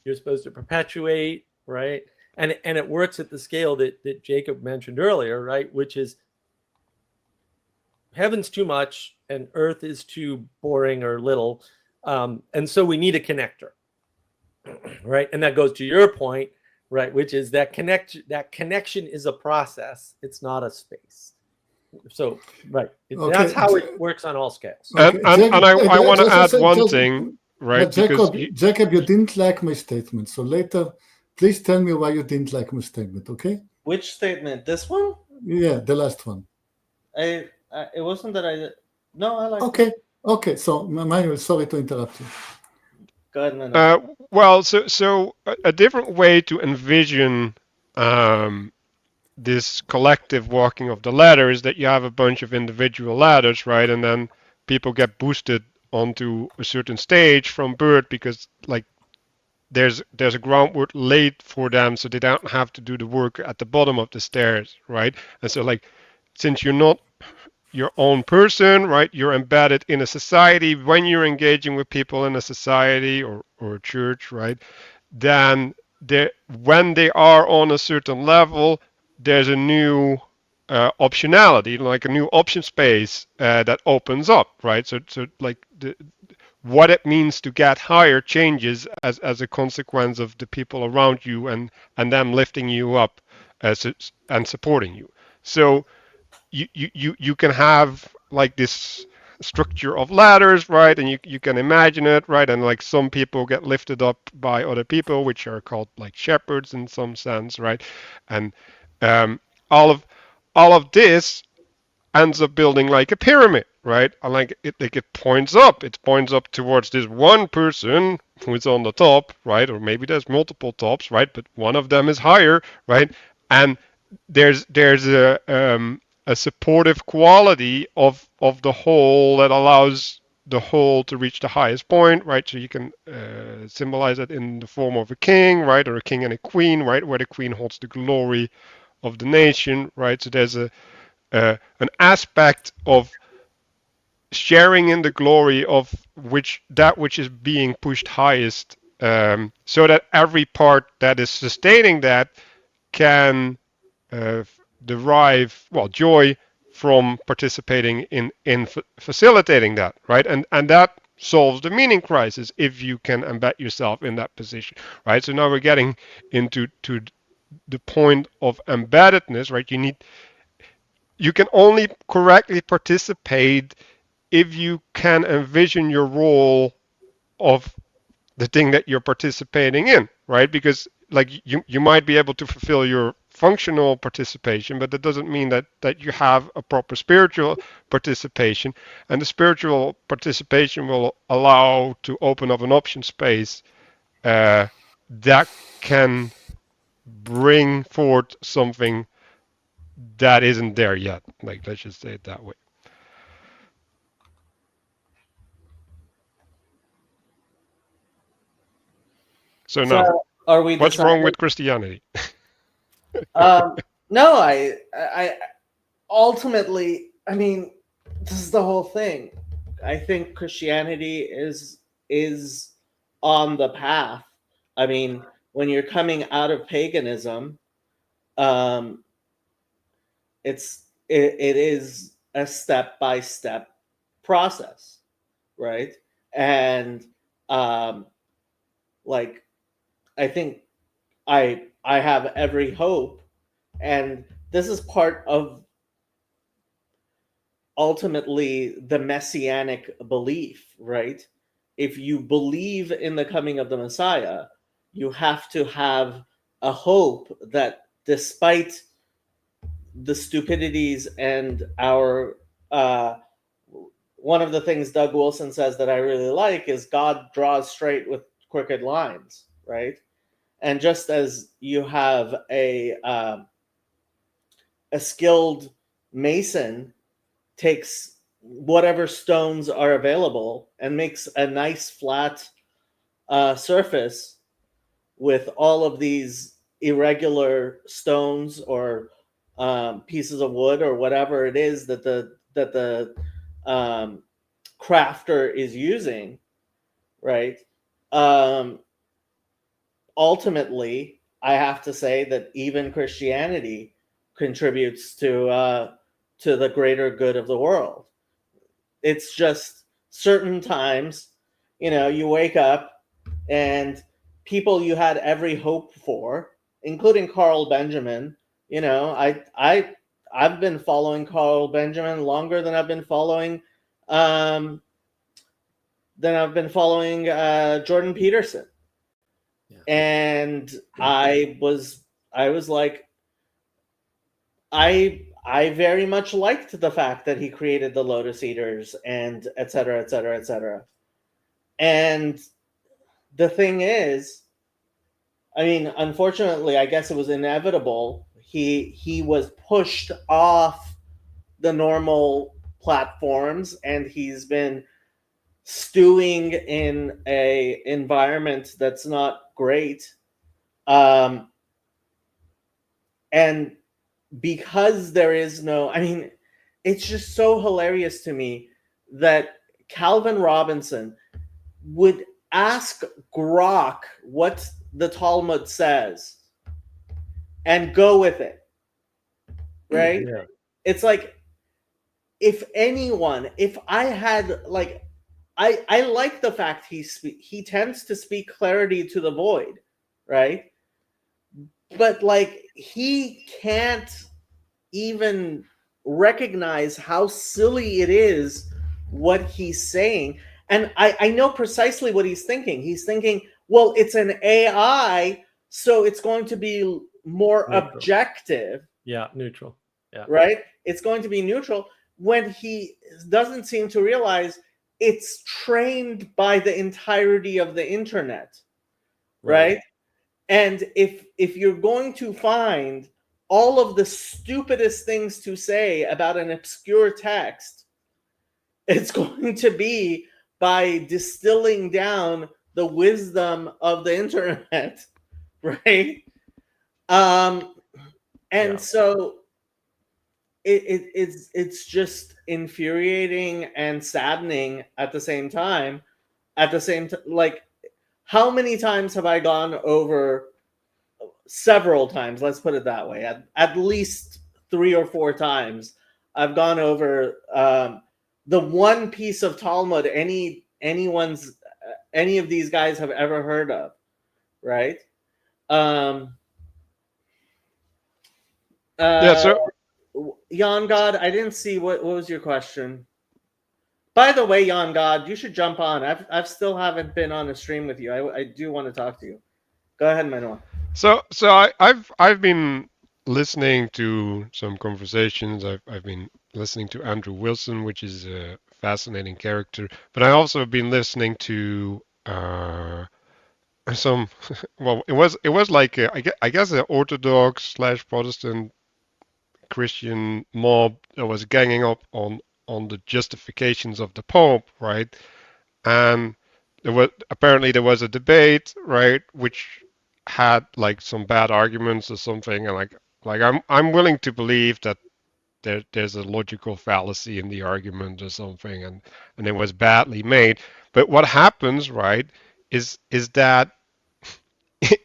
[SPEAKER 2] you're supposed to perpetuate, right? And it works at the scale that Jacob mentioned earlier, right, which is heaven's too much and earth is too boring or little, and so we need a connector, right? And that goes to your point, right, which is that connection is a process, it's not a space. So right, that's how it works on all scales.
[SPEAKER 3] Okay.
[SPEAKER 4] And I want to add one thing, right?
[SPEAKER 3] Jacob, you didn't like my statement, so later please tell me why you didn't like my statement, okay?
[SPEAKER 1] Which statement? This one?
[SPEAKER 3] Yeah, the last one.
[SPEAKER 1] It wasn't that I. No, I like.
[SPEAKER 3] Okay. So, Manuel, sorry to interrupt you.
[SPEAKER 1] Go ahead, Manuel.
[SPEAKER 4] Well, so a different way to envision this collective walking of the ladder is that you have a bunch of individual ladders, right? And then people get boosted onto a certain stage from birth because, like, there's a groundwork laid for them, so they don't have to do the work at the bottom of the stairs, right? And so, like, since you're not your own person, right, you're embedded in a society. When you're engaging with people in a society or a church, right, then when they are on a certain level, there's a new optionality, like a new option space that opens up, right? So like what it means to get higher changes as a consequence of the people around you and them lifting you up and supporting you. So you can have like this structure of ladders, right? And you can imagine it, right? And like some people get lifted up by other people, which are called like shepherds in some sense, right? And all of this ends up building like a pyramid, right? And like it points up. It points up towards this one person who is on the top, right? Or maybe there's multiple tops, right? But one of them is higher, right? And there's a supportive quality of the whole that allows the whole to reach the highest point, right? So you can symbolize it in the form of a king, right? Or a king and a queen, right? Where the queen holds the glory of the nation, right? So there's an aspect of sharing in the glory of which is being pushed highest, so that every part that is sustaining that can derive joy from participating in facilitating that, right? And that solves the meaning crisis if you can embed yourself in that position, right? So now we're getting into the point of embeddedness, right? You can only correctly participate if you can envision your role of the thing that you're participating in, right? Because like you might be able to fulfill your functional participation, but that doesn't mean that you have a proper spiritual participation. And the spiritual participation will allow to open up an option space that can bring forth something that isn't there yet. Like, let's just say it that way. So now,
[SPEAKER 1] are we
[SPEAKER 4] what's wrong
[SPEAKER 1] deciding-
[SPEAKER 4] with Christianity?
[SPEAKER 1] No, I ultimately, I mean, this is the whole thing. I think Christianity is on the path. I mean, when you're coming out of paganism, it is a step-by-step process, right? And like, I think I have every hope, and this is part of ultimately the messianic belief, right? If you believe in the coming of the Messiah, you have to have a hope that despite the stupidities and our one of the things Doug Wilson says that I really like is God draws straight with crooked lines, right? And just as you have a skilled mason takes whatever stones are available and makes a nice flat surface with all of these irregular stones or pieces of wood or whatever it is that the crafter is using, right? Ultimately, I have to say that even Christianity contributes to the greater good of the world. It's just certain times, you wake up and people you had every hope for, including Carl Benjamin. I've been following Carl Benjamin longer than I've been following Jordan Peterson.
[SPEAKER 2] Yeah.
[SPEAKER 1] And I was like, I very much liked the fact that he created the Lotus Eaters and et cetera, et cetera, et cetera. And the thing is, I mean, unfortunately, I guess it was inevitable. He was pushed off the normal platforms, and he's been stewing in a environment that's not great. And because there is no, I mean, it's just so hilarious to me that Calvin Robinson would ask Grok what the Talmud says and go with it, right?
[SPEAKER 2] Yeah.
[SPEAKER 1] It's like, if I had, like, I like the fact he tends to speak clarity to the void, right? But like, he can't even recognize how silly it is what he's saying. And I know precisely what he's thinking. He's thinking, well, it's an AI, so it's going to be more
[SPEAKER 2] Neutral.
[SPEAKER 1] objective.
[SPEAKER 2] Yeah, neutral. Yeah.
[SPEAKER 1] Right? It's going to be neutral, when he doesn't seem to realize it's trained by the entirety of the internet. Right? And if you're going to find all of the stupidest things to say about an obscure text, it's going to be by distilling down the wisdom of the internet, right? So it's just infuriating and saddening at the same time. Like, how many times have I gone over? Several times, let's put it that way. At least 3 or 4 times, I've gone over the one piece of Talmud any of these guys have ever heard of, right?
[SPEAKER 4] So
[SPEAKER 1] Jan God, I didn't see what was your question. By the way, Jan God, you should jump on. I've still haven't been on a stream with you. I do want to talk to you. Go ahead, Manuel.
[SPEAKER 4] So I've been listening to some conversations. I've been listening to Andrew Wilson, which is a fascinating character. But I also have been listening to some well, it was like I guess an Orthodox / Protestant Christian mob that was ganging up on the justifications of the Pope, right? And there was a debate, right, which had like some bad arguments or something, and like I'm willing to believe that there's a logical fallacy in the argument or something, and it was badly made. But what happens, right, is that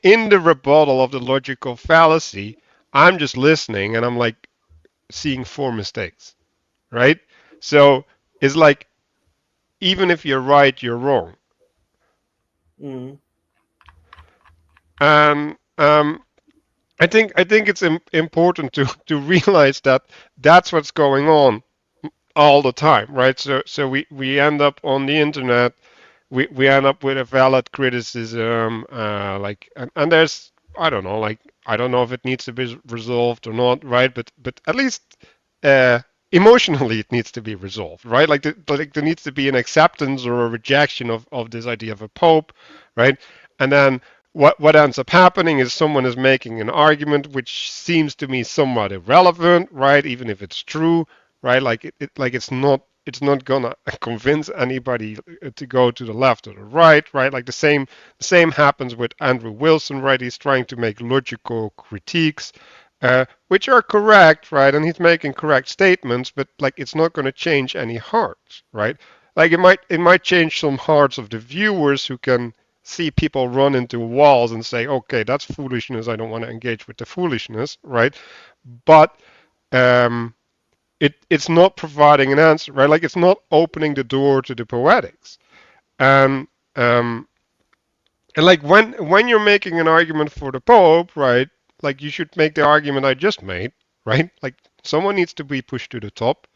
[SPEAKER 4] in the rebuttal of the logical fallacy, I'm just listening and I'm like seeing 4 mistakes, right? So it's like even if you're right, you're wrong.
[SPEAKER 1] Mm.
[SPEAKER 4] And I think it's important to realize that that's what's going on all the time, right? So we end up on the internet, we end up with a valid criticism, like and there's I don't know, like I don't know if it needs to be resolved or not, right? But at least emotionally it needs to be resolved, right? Like there needs to be an acceptance or a rejection of this idea of a pope, right? And then what ends up happening is someone is making an argument which seems to me somewhat irrelevant, right? Even if it's true, right? Like it's not gonna convince anybody to go to the left or the right, right? Like the same happens with Andrew Wilson, right? He's trying to make logical critiques, which are correct, right? And he's making correct statements, but like it's not going to change any hearts, right? Like it might change some hearts of the viewers who can see people run into walls and say, okay, that's foolishness. I don't want to engage with the foolishness, right? But it's not providing an answer, right? Like it's not opening the door to the poetics. And like when you're making an argument for the Pope, right? Like you should make the argument I just made, right? Like someone needs to be pushed to the top,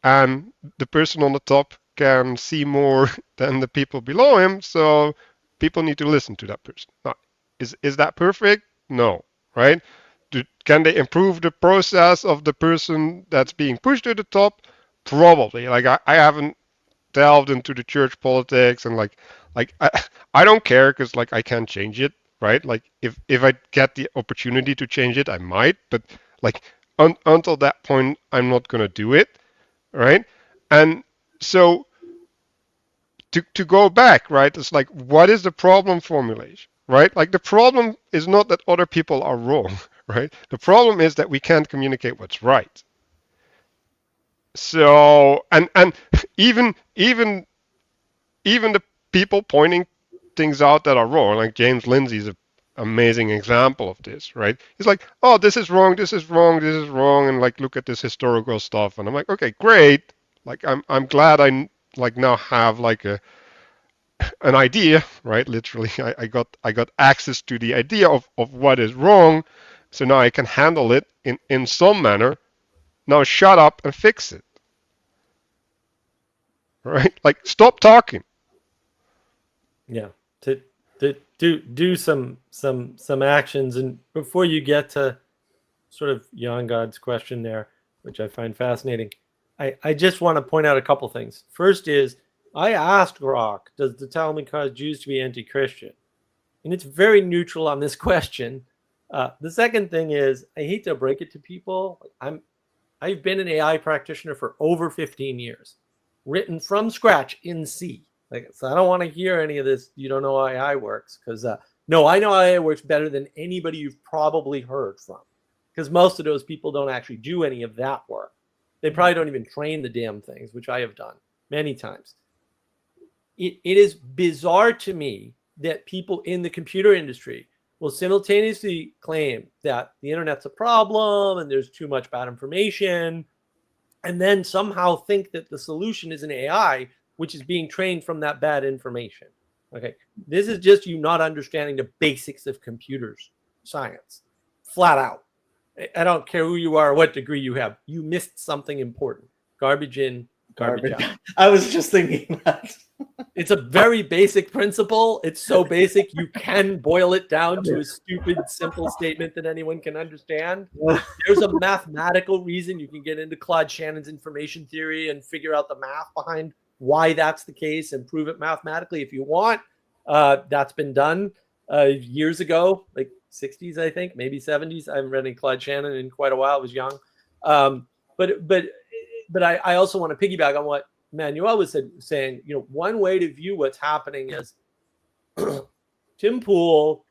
[SPEAKER 4] and the person on the top can see more than the people below him, so people need to listen to that person. Now, is that perfect? No, right? Can they improve the process of the person that's being pushed to the top? Probably. Like I haven't delved into the church politics and like I don't care because like I can't change it, right? Like if I get the opportunity to change it, I might, but like until that point, I'm not gonna do it, right? And so to go back, right? It's like what is the problem formulation, right? Like the problem is not that other people are wrong, right? The problem is that we can't communicate what's right. So and even the people pointing things out that are wrong, like James Lindsay is an amazing example of this, right? He's like, oh, this is wrong, this is wrong, this is wrong, and like look at this historical stuff, and I'm like, okay, great. Like I'm glad I like now have like an idea, right? Literally, I got access to the idea of what is wrong, so now I can handle it in some manner. Now shut up and fix it, right? Like stop talking.
[SPEAKER 2] Yeah, to do some actions. And before you get to sort of Jan God's question there, which I find fascinating, I just want to point out a couple things. First is I asked Grok, does the Talmud cause Jews to be anti-Christian? And it's very neutral on this question. The second thing is I hate to break it to people. I've been an AI practitioner for over 15 years, written from scratch in C. Like, so I don't want to hear any of this. You don't know how AI works because no, I know how AI works better than anybody you've probably heard from, because most of those people don't actually do any of that work. They probably don't even train the damn things, which I have done many times. It is bizarre to me that people in the computer industry will simultaneously claim that the internet's a problem and there's too much bad information, and then somehow think that the solution is an AI which is being trained from that bad information. Okay, this is just you not understanding the basics of computers science, flat out. I don't care who you are or what degree you have. You missed something important. Garbage in, garbage out.
[SPEAKER 1] I was just thinking that.
[SPEAKER 2] It's a very basic principle. It's so basic you can boil it down to a stupid, simple statement that anyone can understand. There's a mathematical reason. You can get into Claude Shannon's information theory and figure out the math behind why that's the case and prove it mathematically if you want. That's been done. years ago, like 60s, I think, maybe 70s. I haven't read any Claude Shannon in quite a while. I was young. But I also want to piggyback on what Manuel was saying. You know, one way to view what's happening is Tim Pool,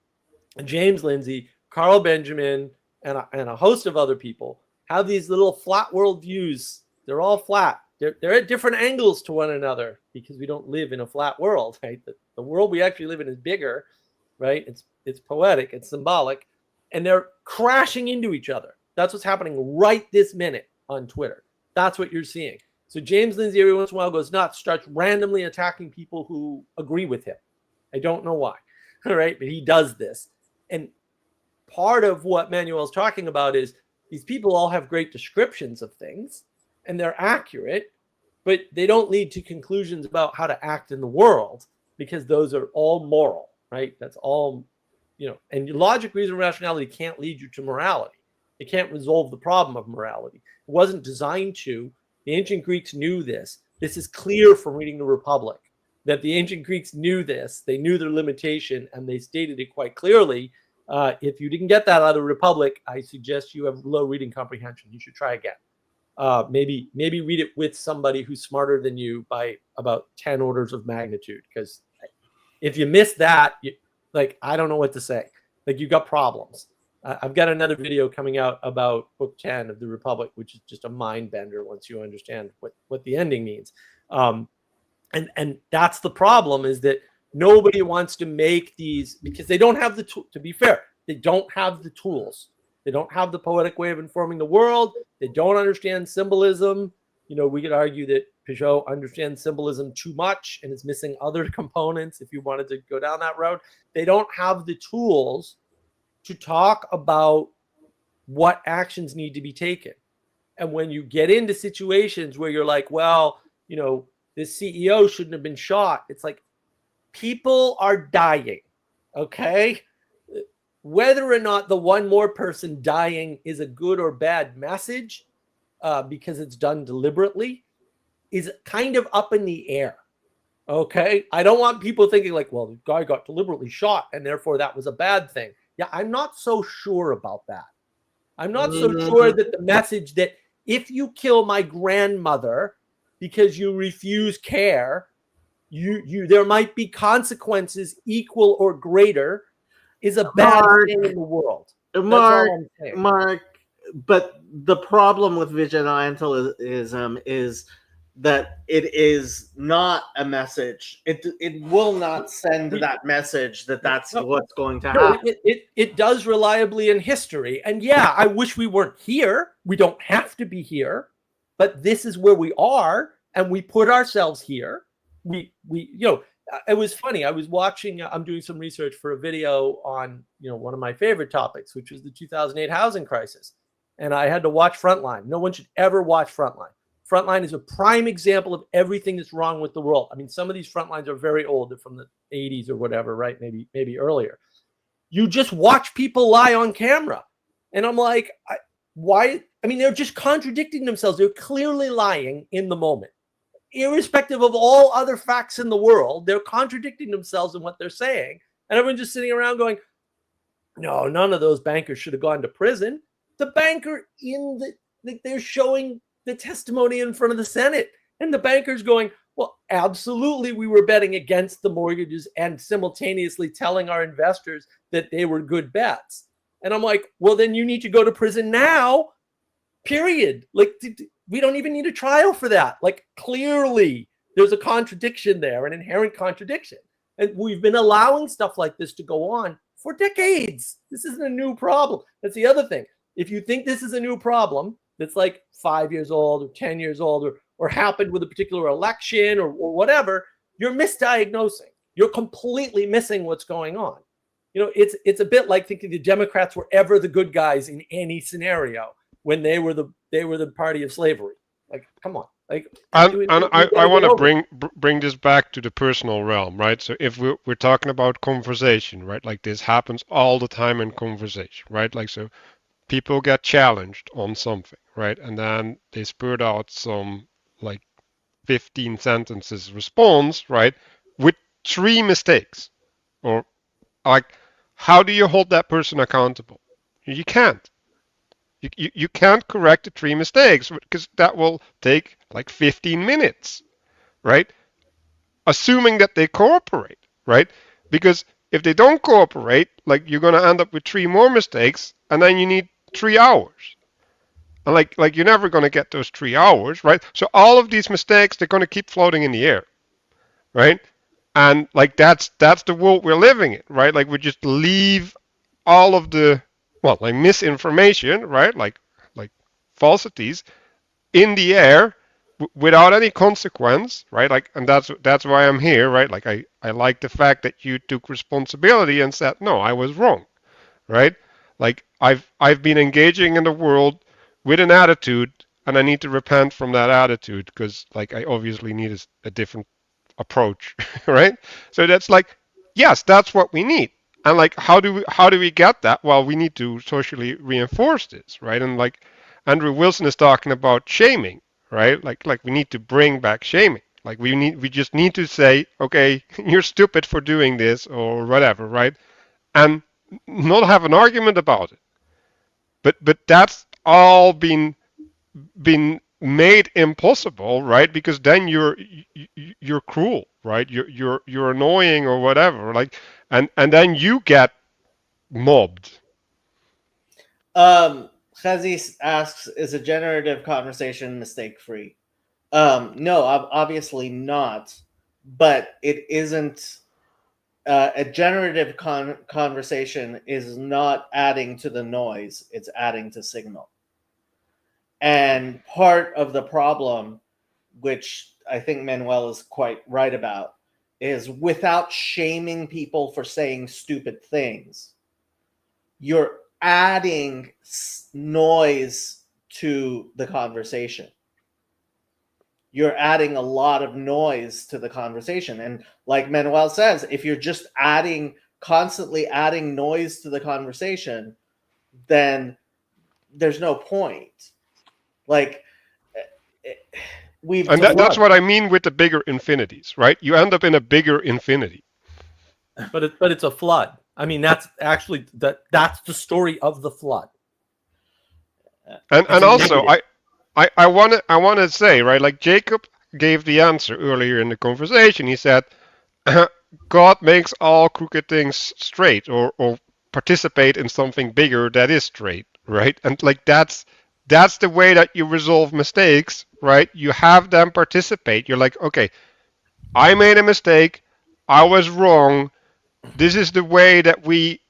[SPEAKER 2] James Lindsay, Carl Benjamin, and a host of other people have these little flat world views. They're all flat. They're at different angles to one another because we don't live in a flat world, right? The world we actually live in is bigger, right? It's poetic, it's symbolic, and they're crashing into each other. That's what's happening right this minute on Twitter. That's what you're seeing. So James Lindsay every once in a while goes nuts, starts randomly attacking people who agree with him. I don't know why, all right? But he does this. And part of what Manuel's talking about is these people all have great descriptions of things, and they're accurate, but they don't lead to conclusions about how to act in the world because those are all moral, right? That's all, you know, and logic, reason, rationality can't lead you to morality. It can't resolve the problem of morality. It wasn't designed to. The ancient Greeks knew this. This is clear from reading the Republic, that the ancient Greeks knew this. They knew their limitation, and they stated it quite clearly. If you didn't get that out of the Republic, I suggest you have low reading comprehension. You should try again. Maybe read it with somebody who's smarter than you by about 10 orders of magnitude. Because if you miss that, I don't know what to say. Like, you got problems. I've got another video coming out about Book 10 of the Republic, which is just a mind bender once you understand what the ending means. And that's the problem, is that nobody wants to make these because they don't have to be fair, they don't have the tools. They don't have the poetic way of informing the world. They don't understand symbolism. You know, we could argue that Peugeot understands symbolism too much and is missing other components if you wanted to go down that road. They don't have the tools to talk about what actions need to be taken. And when you get into situations where you're like, well, you know, this CEO shouldn't have been shot, it's like, people are dying, okay? Whether or not the one more person dying is a good or bad message, because it's done deliberately, is kind of up in the air, okay? I don't want people thinking like, well, the guy got deliberately shot and therefore that was a bad thing. Yeah, I'm not so sure about that. I'm not so sure that the message that if you kill my grandmother because you refuse care, there might be consequences equal or greater is a bad thing in the world.
[SPEAKER 1] Mark, but the problem with vigilantism is that it is not a message. It will not send that message that's what's going to happen.
[SPEAKER 2] It does reliably in history. And yeah, I wish we weren't here. We don't have to be here, but this is where we are, and we put ourselves here. We you know, it was funny. I was watching, I'm doing some research for a video on, you know, one of my favorite topics, which was the 2008 housing crisis. And I had to watch Frontline. No one should ever watch Frontline. Frontline is a prime example of everything that's wrong with the world. I mean, some of these Frontlines are very old. They're from the 80s or whatever, right? Maybe earlier. You just watch people lie on camera. And I'm like, why? I mean, they're just contradicting themselves. They're clearly lying in the moment. Irrespective of all other facts in the world, they're contradicting themselves in what they're saying. And everyone's just sitting around going, no, none of those bankers should have gone to prison. The banker they're showing the testimony in front of the Senate, and the banker's going, well, absolutely, we were betting against the mortgages and simultaneously telling our investors that they were good bets. And I'm like, well, then you need to go to prison now, period. Like, we don't even need a trial for that. Like, clearly there's a contradiction there, an inherent contradiction. And we've been allowing stuff like this to go on for decades. This isn't a new problem. That's the other thing. If you think this is a new problem that's like 5 years old or 10 years old or happened with a particular election or whatever, you're misdiagnosing. You're completely missing what's going on. You know, it's a bit like thinking the Democrats were ever the good guys in any scenario when they were the party of slavery. Like, come on. Like,
[SPEAKER 4] I want to bring this back to the personal realm, right? So if we're talking about conversation, right? Like, this happens all the time in conversation, right? Like, so people get challenged on something, right? And then they spurt out some like 15 sentences response, right? With 3 mistakes, or like how do you hold that person accountable? You can't. You can't correct the 3 mistakes because that will take like 15 minutes, right? Assuming that they cooperate, right? Because if they don't cooperate, like you're going to end up with 3 more mistakes and then you need 3 hours. And like you're never going to get those 3 hours, right? So all of these mistakes, they're going to keep floating in the air, right? And like that's the world we're living in, right? Like we just leave all of the like misinformation, right? Like falsities in the air without any consequence, right? Like, and that's why I'm here, right? Like I like the fact that you took responsibility and said, no, I was wrong, right? Like I've been engaging in the world with an attitude, and I need to repent from that attitude because like I obviously need a different approach, right? So that's like, yes, that's what we need. And like, how do we get that? Well, we need to socially reinforce this, right? And like Andrew Wilson is talking about shaming, right? Like we need to bring back shaming. Like we just need to say, okay, you're stupid for doing this or whatever, right? And not have an argument about it. But that's all been made impossible, right? Because then you're cruel, right? You're annoying or whatever, like, and then you get mobbed.
[SPEAKER 1] Chazi asks, is a generative conversation mistake free? No, obviously not. But it isn't. A generative conversation is not adding to the noise; it's adding to signal. And part of the problem, which I think Manuel is quite right about, is without shaming people for saying stupid things, you're adding noise to the conversation. You're adding a lot of noise to the conversation. And like Manuel says, if you're just constantly adding noise to the conversation, then there's no point. Like,
[SPEAKER 4] that's what I mean with the bigger infinities, right? You end up in a bigger infinity.
[SPEAKER 2] But it's a flood. I mean, that's actually that's the story of the flood.
[SPEAKER 4] And also, I want to say, right, like Jacob gave the answer earlier in the conversation. He said, God makes all crooked things straight, or participate in something bigger that is straight, right? And like that's the way that you resolve mistakes, right? You have them participate. You're like, okay, I made a mistake. I was wrong. This is the way that we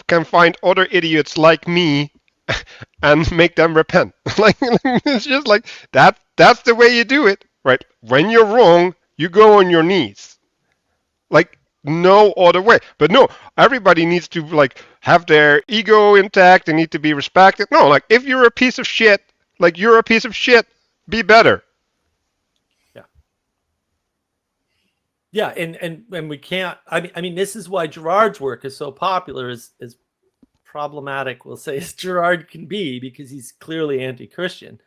[SPEAKER 4] can find other idiots like me and make them repent. Like it's just like that's the way you do it, right? When you're wrong, you go on your knees. Like no other way. But no, everybody needs to like have their ego intact. They need to be respected. No, like if you're a piece of shit, like you're a piece of shit, be better.
[SPEAKER 2] Yeah, and we can't. I mean, this is why Girard's work is so popular. Is problematic, we'll say, as Girard can be, because he's clearly anti-Christian.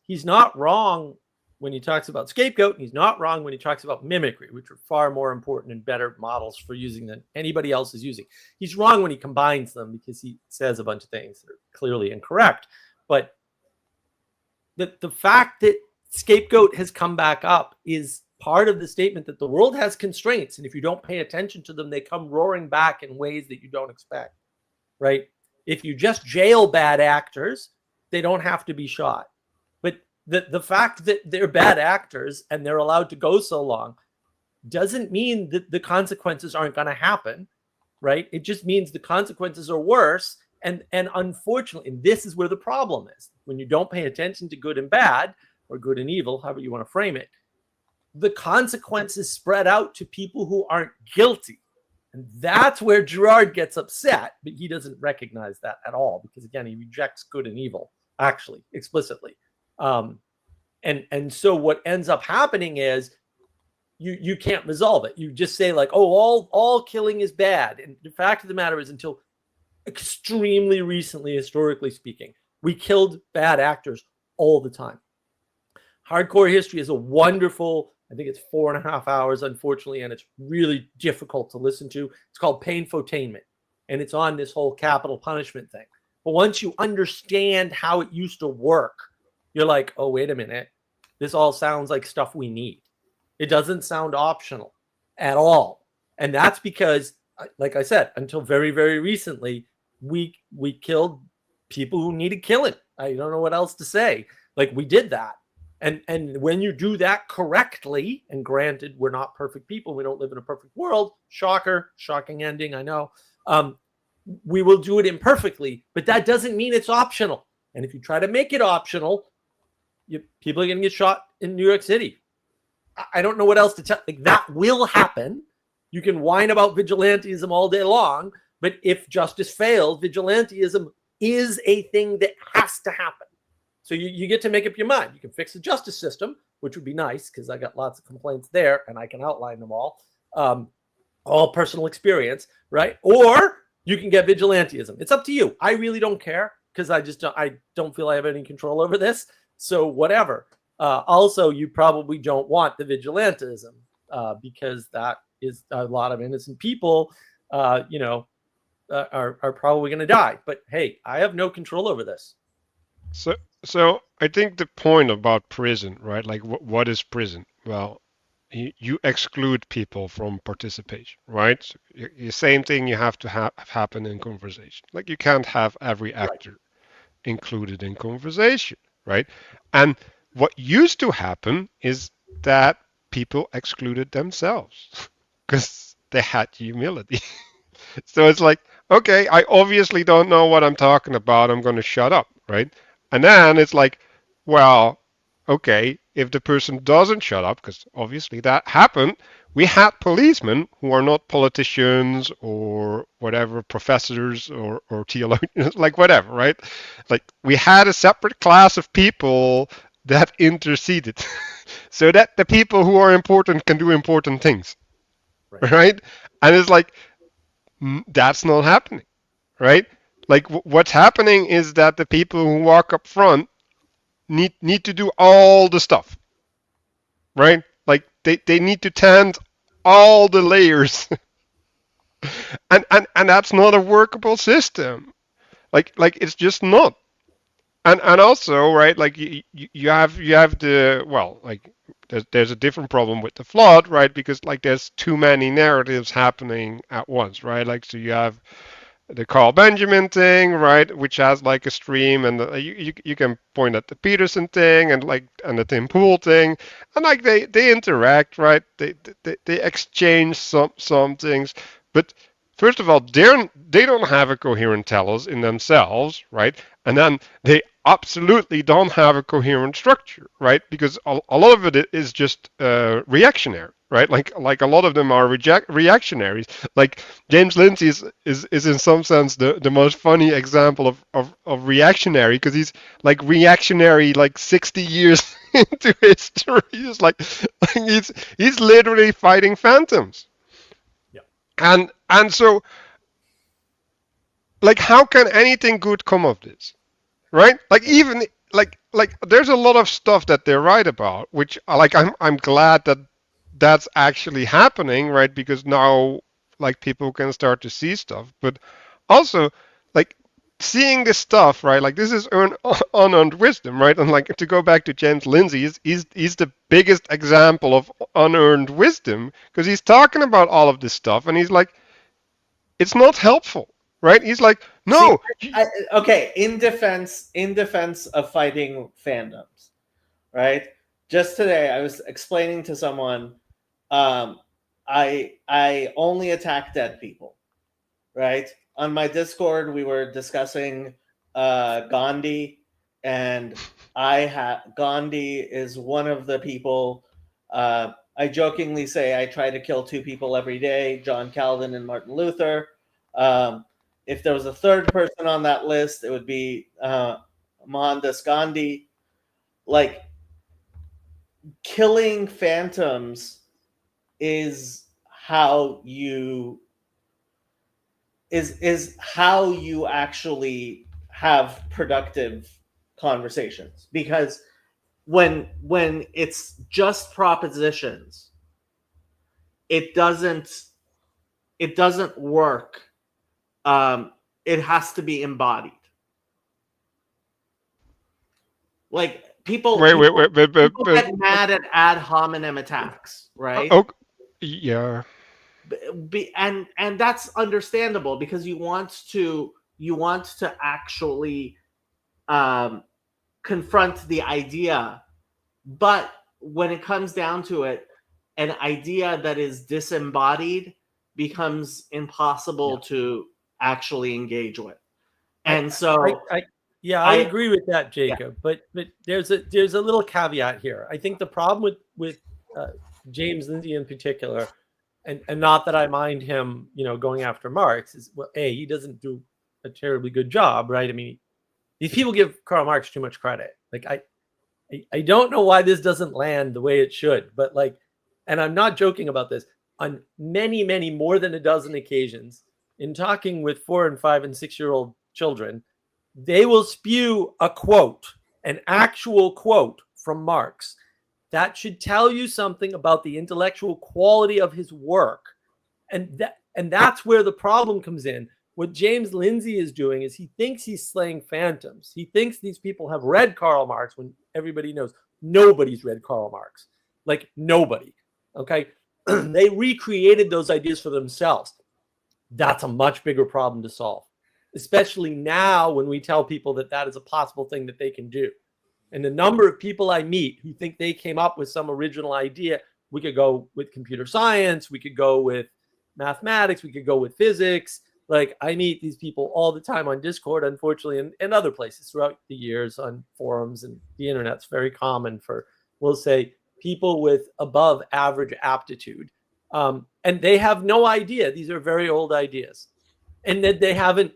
[SPEAKER 2] He's not wrong when he talks about scapegoat, and he's not wrong when he talks about mimicry, which are far more important and better models for using than anybody else is using. He's wrong when he combines them because he says a bunch of things that are clearly incorrect. But the fact that scapegoat has come back up is part of the statement that the world has constraints, and if you don't pay attention to them, they come roaring back in ways that you don't expect, right? If you just jail bad actors, they don't have to be shot. But the fact that they're bad actors and they're allowed to go so long doesn't mean that the consequences aren't going to happen, right? It just means the consequences are worse. And unfortunately, and this is where the problem is, when you don't pay attention to good and bad, or good and evil, however you want to frame it, the consequences spread out to people who aren't guilty. And that's where Girard gets upset, but he doesn't recognize that at all, because again, he rejects good and evil, actually, explicitly. And so what ends up happening is you can't resolve it. You just say like, oh, all killing is bad. And the fact of the matter is, until extremely recently, historically speaking, we killed bad actors all the time. Hardcore History is a wonderful, I think it's 4.5 hours, unfortunately, and it's really difficult to listen to. It's called Painfotainment. and it's on this whole capital punishment thing. But once you understand how it used to work, you're like, oh, wait a minute. This all sounds like stuff we need. It doesn't sound optional at all. And that's because, like I said, until very, very recently, we killed people who needed killing. I don't know what else to say. Like, we did that. And when you do that correctly, and granted, we're not perfect people, we don't live in a perfect world, shocker, shocking ending, I know, we will do it imperfectly, but that doesn't mean it's optional. And if you try to make it optional, people are going to get shot in New York City. I don't know what else to tell. Like, that will happen. You can whine about vigilantism all day long, but if justice fails, vigilantism is a thing that has to happen. So you get to make up your mind. You can fix the justice system, which would be nice because I got lots of complaints there and I can outline them all personal experience, right? Or you can get vigilantism. It's up to you. I really don't care because I don't feel I have any control over this. So whatever. Also, you probably don't want the vigilantism because that is a lot of innocent people, are probably going to die. But hey, I have no control over this.
[SPEAKER 4] So I think the point about prison, right? Like, what is prison? Well, you exclude people from participation, right? So the same thing you have to have happen in conversation. Like, you can't have every actor included in conversation, right? And what used to happen is that people excluded themselves because they had humility. So it's like, okay, I obviously don't know what I'm talking about. I'm going to shut up, right? And then it's like, well, okay, if the person doesn't shut up, because obviously that happened, we had policemen who are not politicians or whatever, professors or theologians, like whatever, right? Like, we had a separate class of people that interceded so that the people who are important can do important things, right? And it's like, that's not happening, right? Like, what's happening is that the people who walk up front need to do all the stuff, right? Like, they need to tend all the layers, and that's not a workable system. Like it's just not. And also, right? Like, you have the, well, like, there's a different problem with the flood, right? Because, like, there's too many narratives happening at once, right? Like, so you have the Carl Benjamin thing, right, which has like a stream, and you can point at the Peterson thing and the Tim Pool thing, and like they interact, right? They exchange some things, but first of all, they don't have a coherent telos in themselves, right? And then they absolutely don't have a coherent structure, right? Because a lot of it is just reactionary, right? Like a lot of them are reactionaries. Like, James Lindsay is in some sense the most funny example of reactionary, because he's like reactionary like 60 years into history. He's like he's literally fighting phantoms. Yeah. And so, like, how can anything good come of this? Right? Like, even like there's a lot of stuff that they write about, which, like, I'm glad that that's actually happening, right? Because now, like, people can start to see stuff, but also, like, seeing this stuff, right? Like, this is unearned wisdom, right? And, like, to go back to James Lindsay, he's the biggest example of unearned wisdom, because he's talking about all of this stuff, and he's like, it's not helpful. Right? He's like, no.
[SPEAKER 1] Okay, in defense of fighting fandoms, right? Just today, I was explaining to someone, I only attack dead people, right? On my Discord, we were discussing Gandhi, and Gandhi is one of the people. I jokingly say I try to kill 2 people every day: John Calvin and Martin Luther. If there was a third person on that list, it would be Mohandas Gandhi. Like, killing phantoms is how you actually have productive conversations. Because when it's just propositions, it doesn't work it has to be embodied. Like people people get mad at ad hominem attacks, right?
[SPEAKER 4] Oh, yeah.
[SPEAKER 1] And that's understandable because you want to actually confront the idea, but when it comes down to it, an idea that is disembodied becomes impossible to actually engage with. And
[SPEAKER 2] I agree with that, Jacob. But there's a little caveat here. I think the problem with James Lindsay in particular, and not that I mind him, going after Marx, is, well, he doesn't do a terribly good job, right? I mean, these people give Karl Marx too much credit. Like I don't know why this doesn't land the way it should, but and I'm not joking about this, on many, many, more than a dozen occasions, in talking with 4 and 5 and 6-year-old children, they will spew a quote, an actual quote from Marx. That should tell you something about the intellectual quality of his work. And that's where the problem comes in. What James Lindsay is doing is he thinks he's slaying phantoms. He thinks these people have read Karl Marx when everybody knows nobody's read Karl Marx. Like, nobody. Okay? They recreated those ideas for themselves. That's a much bigger problem to solve, especially now when we tell people that is a possible thing that they can do. And the number of people I meet who think they came up with some original idea, we could go with computer science, we could go with mathematics, we could go with physics. Like, I meet these people all the time on Discord, unfortunately, and other places throughout the years on forums, and the internet's very common for, we'll say, people with above average aptitude. And they have no idea. These are very old ideas. And that they haven't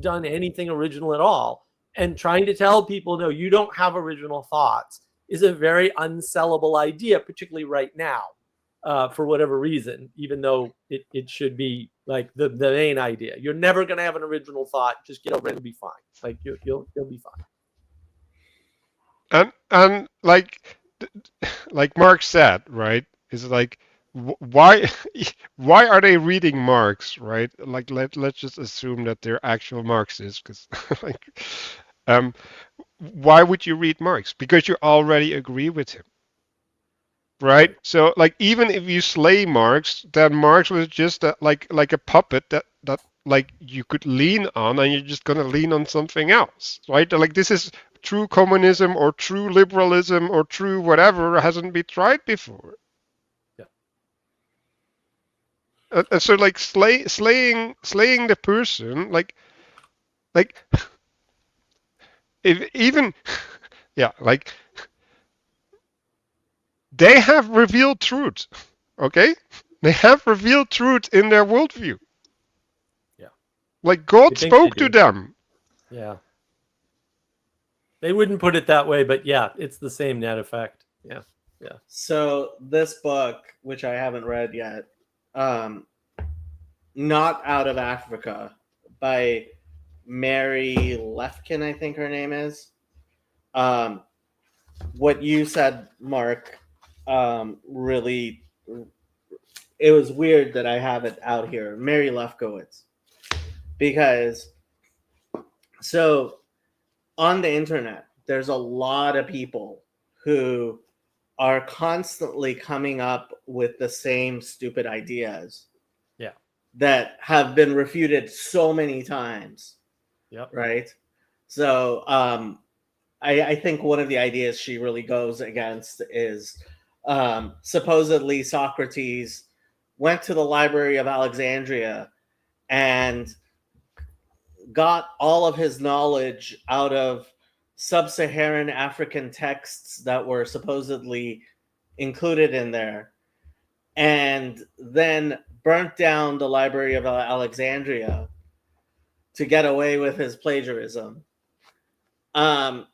[SPEAKER 2] done anything original at all. And trying to tell people, no, you don't have original thoughts is a very unsellable idea, particularly right now, for whatever reason, even though it should be like the main idea. You're never going to have an original thought. Just get over it and be fine. Like, you'll be fine.
[SPEAKER 4] And like Mark said, right, is like, why are they reading Marx, right? Like, let's just assume that they're actual Marxists, because why would you read Marx? Because you already agree with him, right? So, like, even if you slay Marx, then Marx was just like a puppet that like you could lean on, and you're just gonna lean on something else, right? Like, this is true communism or true liberalism or true whatever hasn't been tried before. And so, like, slaying the person, like if even like, they have revealed truth, okay? They have revealed truth in their worldview.
[SPEAKER 2] Yeah.
[SPEAKER 4] Like, God spoke to them.
[SPEAKER 2] Yeah. They wouldn't put it that way, but yeah, it's the same net effect. Yeah. Yeah.
[SPEAKER 1] So this book, which I haven't read yet, Not Out of Africa, by Mary Lefkin, I think her name is. What you said, Mark, really, it was weird that I have it out here, Mary Lefkowitz, because so on the internet, there's a lot of people who are constantly coming up with the same stupid ideas.
[SPEAKER 2] Yeah.
[SPEAKER 1] That have been refuted so many times.
[SPEAKER 2] Yep.
[SPEAKER 1] Right. So I think one of the ideas she really goes against is supposedly Socrates went to the Library of Alexandria and got all of his knowledge out of sub-Saharan African texts that were supposedly included in there, and then burnt down the Library of Alexandria to get away with his plagiarism. And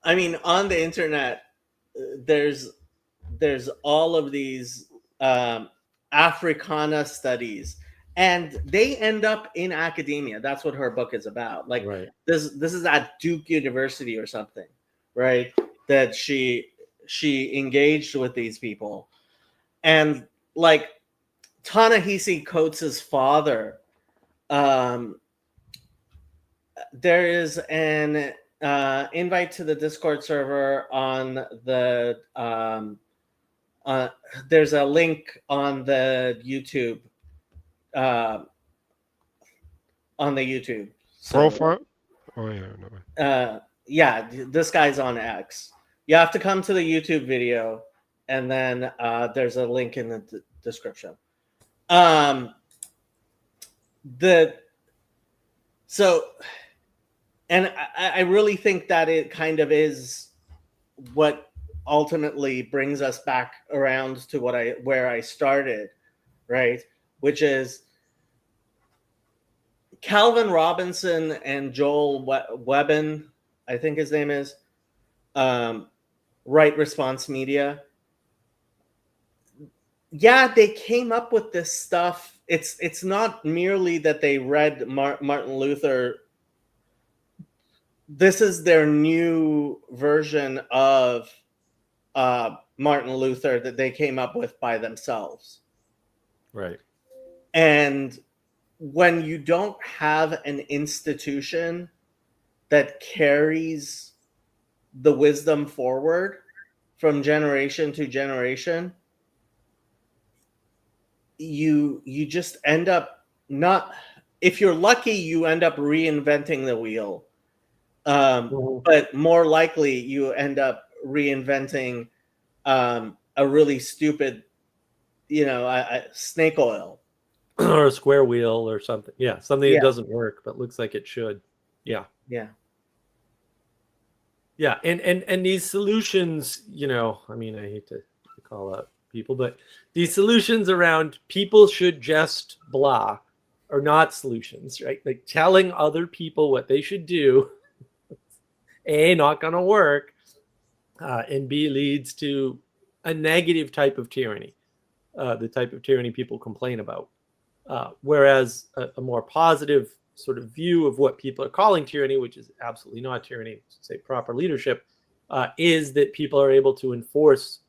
[SPEAKER 1] I mean, on the internet, there's all of these Africana studies, and they end up in academia. That's what her book is about. Like,
[SPEAKER 2] right.
[SPEAKER 1] This is at Duke University or something, right? That she engaged with these people, and like Ta-Nehisi Coates' father, there is an invite to the Discord server on the there's a link on the YouTube
[SPEAKER 4] Profile? Oh yeah, no.
[SPEAKER 1] Yeah, this guy's on X. You have to come to the YouTube video, and then there's a link in the description. And I really think that it kind of is what ultimately brings us back around to where I started, right? Which is Calvin Robinson and Joel Webben, I think his name is, Right Response Media. Yeah, they came up with this stuff. It's not merely that they read Martin Luther. This is their new version of Martin Luther that they came up with by themselves.
[SPEAKER 2] Right.
[SPEAKER 1] And when you don't have an institution that carries the wisdom forward from generation to generation, you just end up not, if you're lucky, you end up reinventing the wheel. But more likely you end up reinventing a really stupid, snake oil.
[SPEAKER 2] Or a square wheel or something. Yeah, something
[SPEAKER 1] Yeah.
[SPEAKER 2] that doesn't work but looks like it should. Yeah.
[SPEAKER 1] Yeah.
[SPEAKER 2] Yeah, and these solutions, I mean, I hate to call out people, but these solutions around people should just blah are not solutions, right? Like telling other people what they should do, A, not going to work, and B, leads to a negative type of tyranny, the type of tyranny people complain about. Whereas a more positive sort of view of what people are calling tyranny, which is absolutely not tyranny, say proper leadership, is that people are able to enforce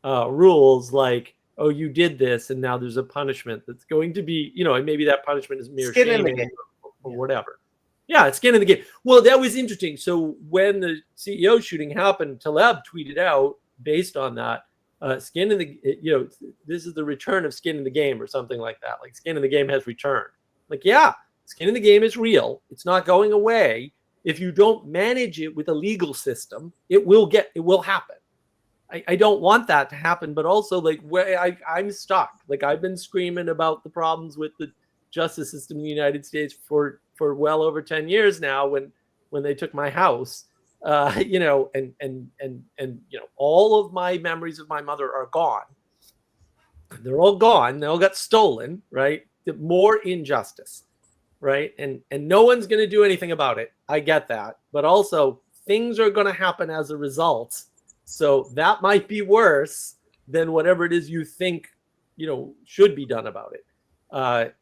[SPEAKER 2] rules like, oh, you did this, and now there's a punishment that's going to be, and maybe that punishment is mere
[SPEAKER 1] Skin in the
[SPEAKER 2] shaming
[SPEAKER 1] game.
[SPEAKER 2] or whatever. Yeah, it's skin in the game. Well, that was interesting. So when the CEO shooting happened, Taleb tweeted out based on that, skin in the, this is the return of skin in the game or something like that. Like skin in the game has returned. Like, yeah, skin in the game is real. It's not going away. If you don't manage it with a legal system, it will happen. I don't want that to happen, but also like I'm stuck. Like I've been screaming about the problems with the justice system in the United States for well over 10 years now when they took my house, and all of my memories of my mother are gone. They're all gone. They all got stolen, right? More injustice, right? And no one's going to do anything about it. I get that. But also things are going to happen as a result. So that might be worse than whatever it is you think, should be done about it. But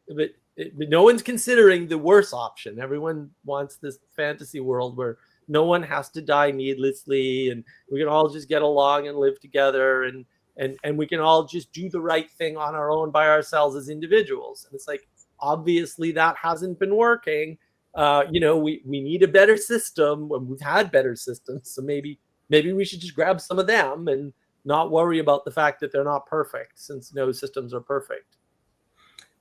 [SPEAKER 2] no one's considering the worse option. Everyone wants this fantasy world where no one has to die needlessly, and we can all just get along and live together, and we can all just do the right thing on our own by ourselves as individuals. And it's like, obviously that hasn't been working. We need a better system, and we've had better systems. So maybe we should just grab some of them and not worry about the fact that they're not perfect, since no systems are perfect.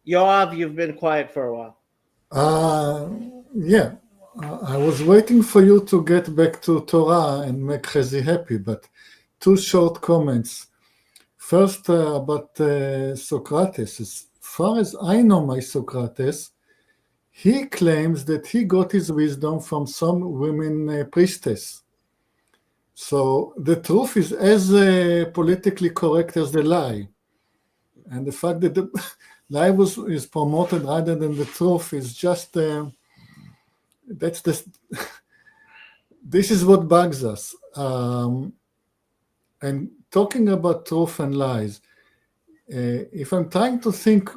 [SPEAKER 1] Yoav, you've been quiet for a while.
[SPEAKER 3] Yeah. I was waiting for you to get back to Torah and make Chezi happy, but two short comments. First, about Socrates. As far as I know my Socrates, he claims that he got his wisdom from some women priestess. So the truth is as politically correct as the lie. And the fact that the lie is promoted rather than the truth is just... this is what bugs us. And talking about truth and lies, if I'm trying to think,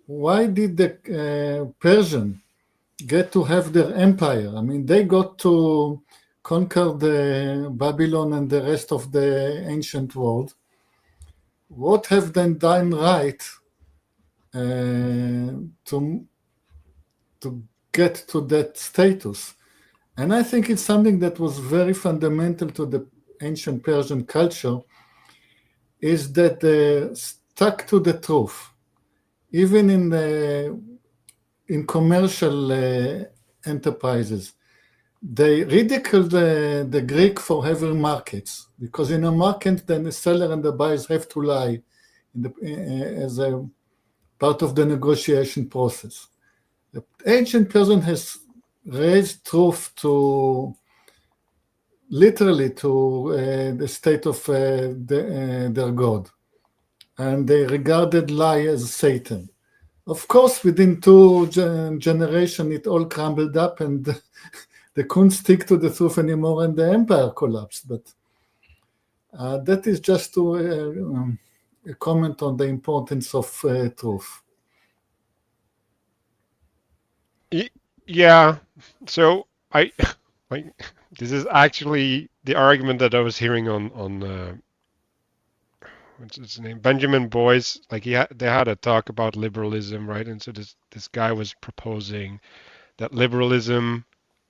[SPEAKER 3] why did the Persian get to have their empire? I mean, they got to conquer the Babylon and the rest of the ancient world. what have they done right to get to that status? And I think it's something that was very fundamental to the ancient Persian culture, is that they stuck to the truth, even in commercial enterprises. They ridiculed the Greek for having markets, because in a market, then the seller and the buyers have to lie as a part of the negotiation process. The ancient Persian has raised truth to literally to the state of their god, and they regarded lie as Satan. Of course, within 2 generations, it all crumbled up, and they couldn't stick to the truth anymore, and the empire collapsed. But that is just to a comment on the importance of truth.
[SPEAKER 4] Yeah. So this is actually the argument that I was hearing on what's his name, Benjamin Boyce. Like they had a talk about liberalism, right? And so this guy was proposing that liberalism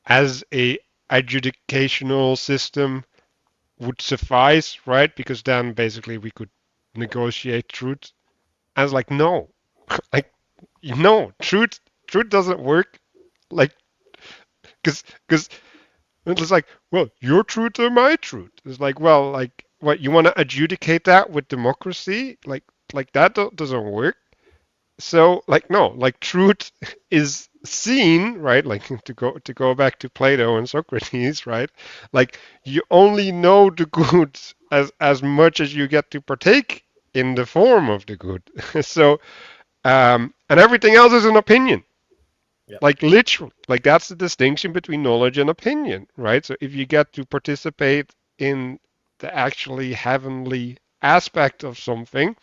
[SPEAKER 4] as a adjudicational system would suffice, right? Because then basically we could negotiate truth. I was like, no, like, no, truth doesn't work. Like, because it's like, well, your truth or my truth. It's like, well, like, what, you want to adjudicate that with democracy? Like that doesn't work. So, like, no, like, truth is seen, right? Like, to go back to Plato and Socrates, right? Like, you only know the good as much as you get to partake in the form of the good. So, and everything else is an opinion.
[SPEAKER 2] Yeah.
[SPEAKER 4] Like, literally, like, that's the distinction between knowledge and opinion, right? So if you get to participate in the actually heavenly aspect of something,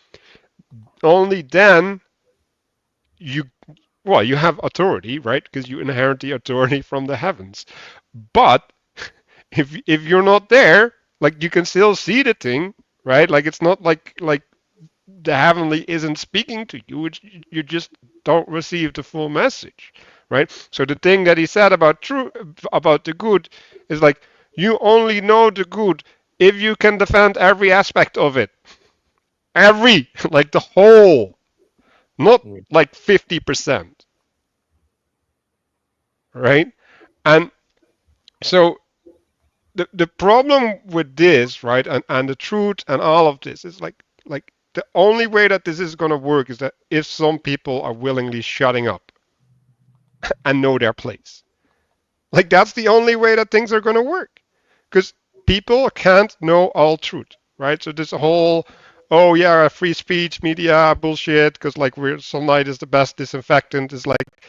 [SPEAKER 4] only then you have authority, right? Because you inherit the authority from the heavens. But if you're not there, like, you can still see the thing, right? Like, it's not like the heavenly isn't speaking to you. You just don't receive the full message, right? So the thing that he said about the good is, like, you only know the good if you can defend every aspect of it. Like, the whole, not like 50%, right? And so the problem with this, right, and the truth and all of this is like the only way that this is going to work is that if some people are willingly shutting up and know their place. Like, that's the only way that things are going to work, because people can't know all truth, right? So this whole, oh yeah, free speech, media bullshit, because like sunlight is the best disinfectant, is like,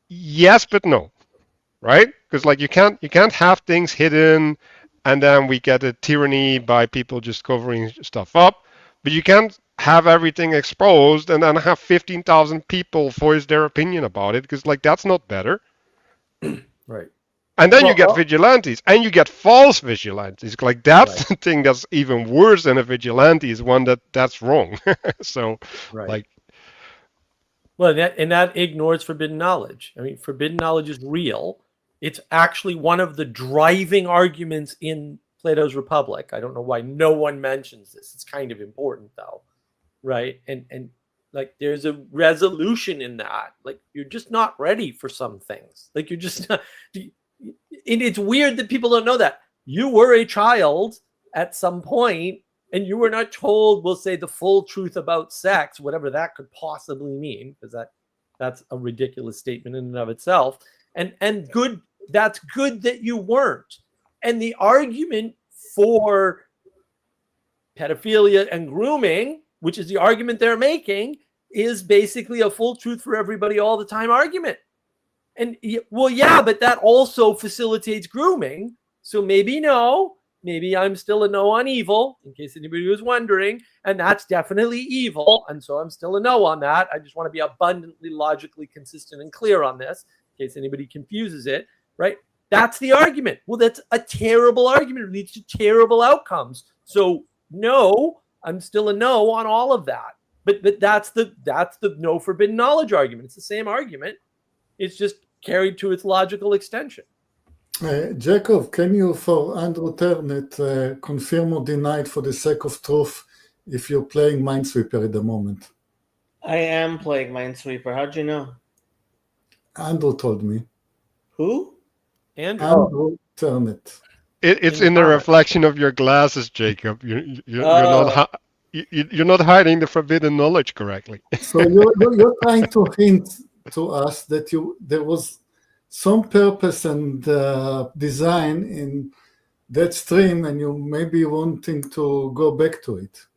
[SPEAKER 4] yes but no, right? Because like you can't have things hidden, and then we get a tyranny by people just covering stuff up. But you can't have everything exposed and then have 15,000 people voice their opinion about it, because like that's not better.
[SPEAKER 2] Right.
[SPEAKER 4] And then you get vigilantes, and you get false vigilantes. Like, that's the thing that's even worse than a vigilante, is one that's wrong. So, like,
[SPEAKER 2] well, that ignores forbidden knowledge. I mean, forbidden knowledge is real. It's actually one of the driving arguments in Plato's Republic. I don't know why no one mentions this. It's kind of important, though, right? And like, there's a resolution in that. Like, you're just not ready for some things. Like, you're just not. And it's weird that people don't know that. You were a child at some point, and you were not told, we'll say, the full truth about sex, whatever that could possibly mean, because that's a ridiculous statement in and of itself. And good, that's good that you weren't. And the argument for pedophilia and grooming, which is the argument they're making, is basically a full truth for everybody all the time argument. And well, yeah, but that also facilitates grooming. So maybe no, maybe I'm still a no on evil, in case anybody was wondering. And that's definitely evil. And so I'm still a no on that. I just want to be abundantly logically consistent and clear on this, in case anybody confuses it, right? That's the argument. Well, that's a terrible argument. It leads to terrible outcomes. So no, I'm still a no on all of that. But that's the no forbidden knowledge argument. It's the same argument. It's just carried to its logical extension.
[SPEAKER 3] Jacob, can you, for Andrew Ternet, confirm or deny it for the sake of truth if you're playing Minesweeper at the moment?
[SPEAKER 1] I am playing Minesweeper. How'd you know?
[SPEAKER 3] Andrew told me.
[SPEAKER 1] Who?
[SPEAKER 3] Andrew Ternet.
[SPEAKER 4] It's in the reflection of your glasses, Jacob. You're not hiding the forbidden knowledge correctly.
[SPEAKER 3] So you're trying to hint to us that there was some purpose and design in that stream, and you may be wanting to go back to it.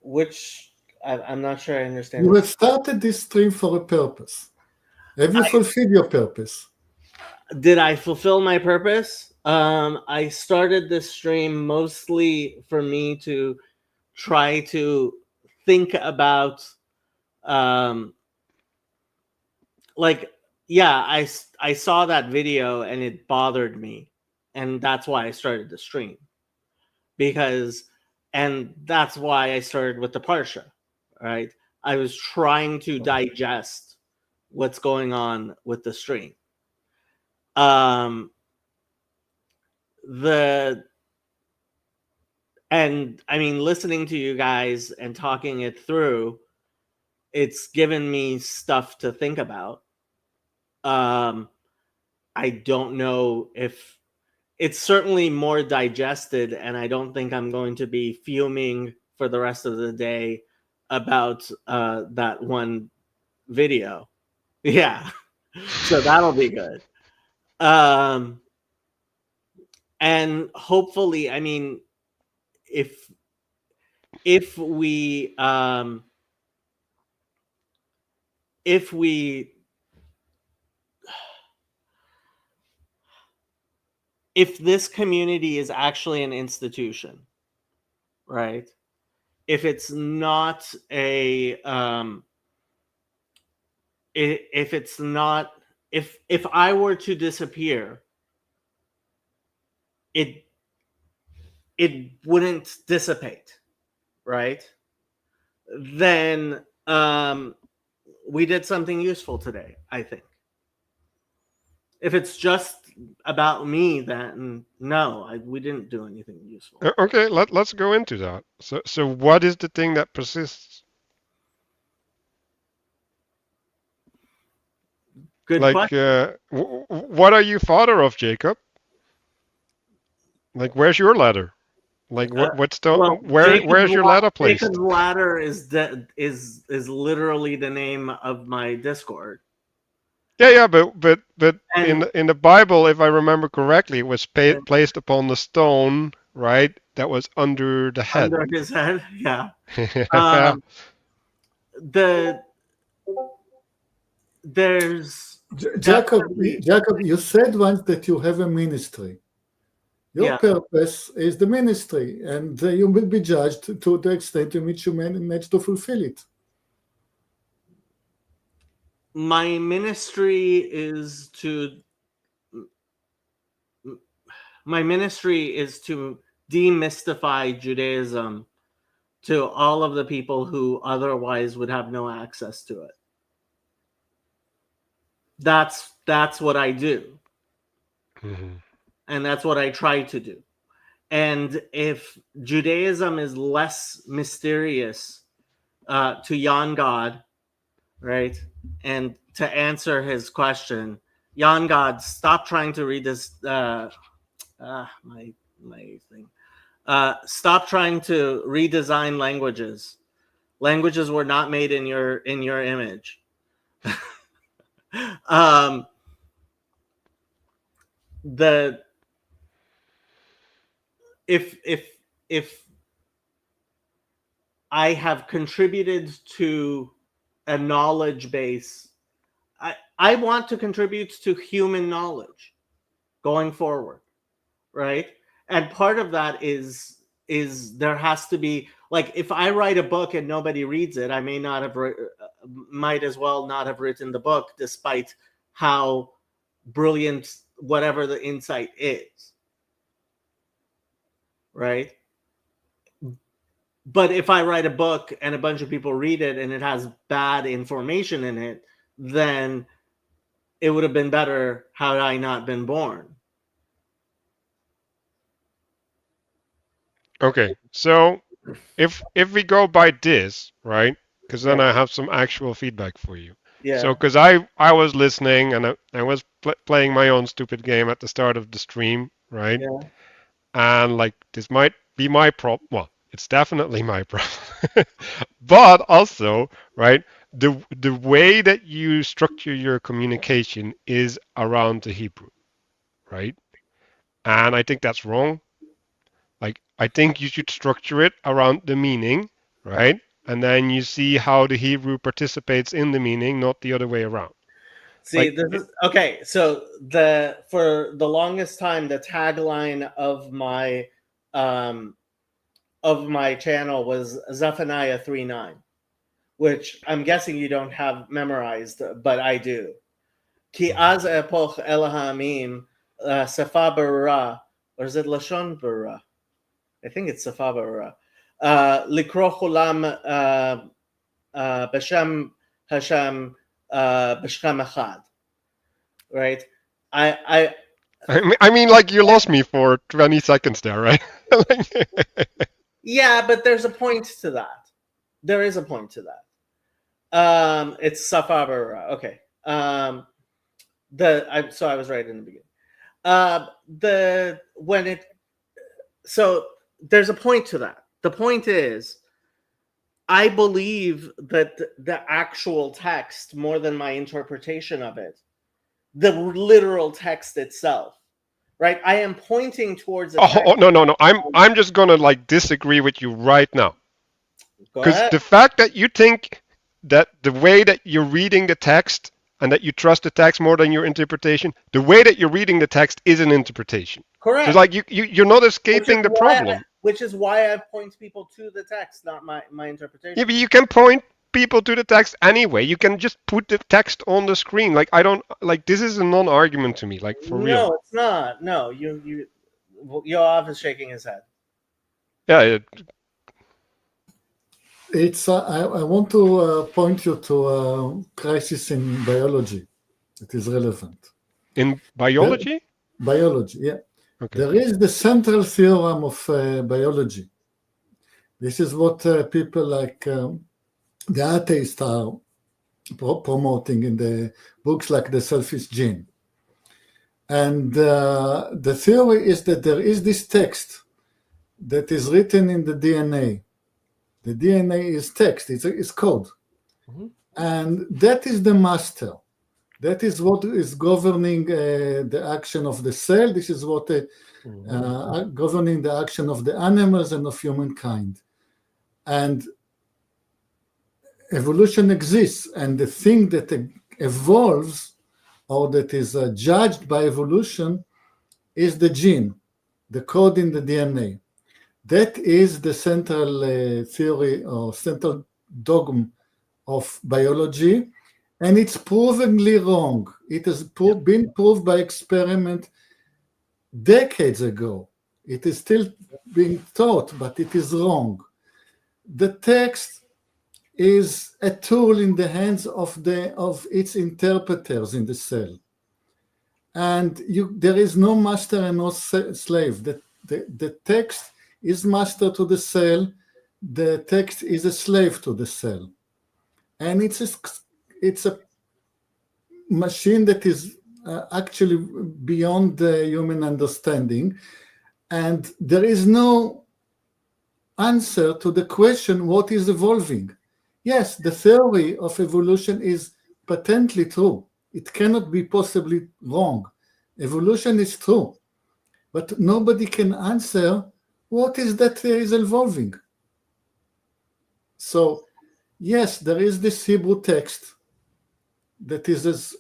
[SPEAKER 1] Which I'm not sure I understand.
[SPEAKER 3] You have started this stream for a purpose. Have you fulfilled your purpose?
[SPEAKER 1] Did I fulfill my purpose? I started this stream mostly for me to try to think about, I saw that video and it bothered me, and that's why I started the stream. And that's why I started with the Parsha, right? I was trying to digest what's going on with the stream. And I mean, listening to you guys and talking it through, it's given me stuff to think about. I don't know if it's certainly more digested, and I don't think I'm going to be fuming for the rest of the day about that one video. Yeah. So that'll be good. And hopefully, I mean, if we if this community is actually an institution, right? If it's not if I were to disappear, it wouldn't dissipate, right? Then we did something useful today, I think. If it's just about me, then no, we didn't do anything useful.
[SPEAKER 4] Okay, let's go into that. So what is the thing that persists?
[SPEAKER 1] Good question.
[SPEAKER 4] What are you father of, Jacob? Like, where's your ladder? Like, where's your ladder placed?
[SPEAKER 1] Jacob's ladder is literally the name of my Discord.
[SPEAKER 4] Yeah, but in the Bible, if I remember correctly, it was placed upon the stone, right? That was under the head.
[SPEAKER 1] Under his head, yeah.
[SPEAKER 3] Jacob, you said once that you have a ministry. Your purpose is the ministry, and you will be judged to the extent in which you manage to fulfill it.
[SPEAKER 1] My ministry is to demystify Judaism to all of the people who otherwise would have no access to it. That's what I do.
[SPEAKER 4] Mm-hmm.
[SPEAKER 1] And that's what I try to do. And if Judaism is less mysterious to Jan God, right? And to answer his question, Jan God, stop trying to read this. My thing. Stop trying to redesign languages. Languages were not made in your image. If I have contributed to a knowledge base, I want to contribute to human knowledge going forward, right? And part of that is there has to be, like, if I write a book and nobody reads it, I might as well not have written the book, despite how brilliant whatever the insight is. right? But if I write a book and a bunch of people read it and it has bad information in it, then it would have been better had I not been born.
[SPEAKER 4] Okay, so if we go by this, right? Because then
[SPEAKER 1] Yeah.
[SPEAKER 4] I have some actual feedback for you.
[SPEAKER 1] Yeah.
[SPEAKER 4] So, because I was listening and I was playing my own stupid game at the start of the stream, right?
[SPEAKER 1] Yeah.
[SPEAKER 4] And like this might be my problem. Well, it's definitely my problem. But also, right? The way that you structure your communication is around the Hebrew, right? And I think that's wrong. Like, I think you should structure it around the meaning, right? And then you see how the Hebrew participates in the meaning, not the other way around.
[SPEAKER 1] See,
[SPEAKER 4] Like,
[SPEAKER 1] this is okay. So for the longest time, the tagline of my channel was Zephaniah 3:9, which I'm guessing you don't have memorized, but I do. Ki az epoch el ha'amim safa barura, or is it lashon barura? I think it's safa barura. Likro chulam b'shem Hashem b'shchem echad. Right? I
[SPEAKER 4] I mean, like you lost me for 20 seconds there, right?
[SPEAKER 1] Yeah, but there's a point to that. There is a point to that. It's safa barura. Okay. So I was right in the beginning. So there's a point to that. The point is, I believe that the actual text, more than my interpretation of it, the literal text itself, right? I am pointing towards a text.
[SPEAKER 4] Oh, no. I'm just gonna like disagree with you right now.
[SPEAKER 1] Go
[SPEAKER 4] Because
[SPEAKER 1] ahead.
[SPEAKER 4] the fact that you think that the way that you're reading the text and that you trust the text more than your interpretation, the way that you're reading the text is an interpretation.
[SPEAKER 1] Correct.
[SPEAKER 4] So like you're not escaping the problem.
[SPEAKER 1] Which is why I point people to the text, not my interpretation.
[SPEAKER 4] Yeah, but you can point people to the text anyway. You can just put the text on the screen. Like I don't like this is a non-argument to me. Like for real.
[SPEAKER 1] No, it's not. No, Yoav is shaking his head.
[SPEAKER 4] Yeah.
[SPEAKER 3] It's. I want to point you to a crisis in biology. It is relevant.
[SPEAKER 4] In biology?
[SPEAKER 3] Biology, yeah.
[SPEAKER 4] Okay.
[SPEAKER 3] There is the central theorem of biology. This is what people like the atheists are promoting in the books like The Selfish Gene. And the theory is that there is this text that is written in the DNA. The DNA is text, it's code.
[SPEAKER 2] Mm-hmm.
[SPEAKER 3] And that is the master. That is what is governing the action of the cell. This is what governing the action of the animals and of humankind. And evolution exists, and the thing that evolves or that is judged by evolution is the gene, the code in the DNA. That is the central theory or central dogma of biology. And it's provenly wrong. It has been proved by experiment decades ago. It is still being taught, but it is wrong. The text is a tool in the hands of its interpreters in the cell. And there is no master and no slave. The text is master to the cell. The text is a slave to the cell. And it's a machine that is actually beyond the human understanding, and there is no answer to the question what is evolving. Yes, the theory of evolution is patently true. It cannot be possibly wrong. Evolution is true, but nobody can answer what is that is evolving. So yes, there is this Hebrew text that is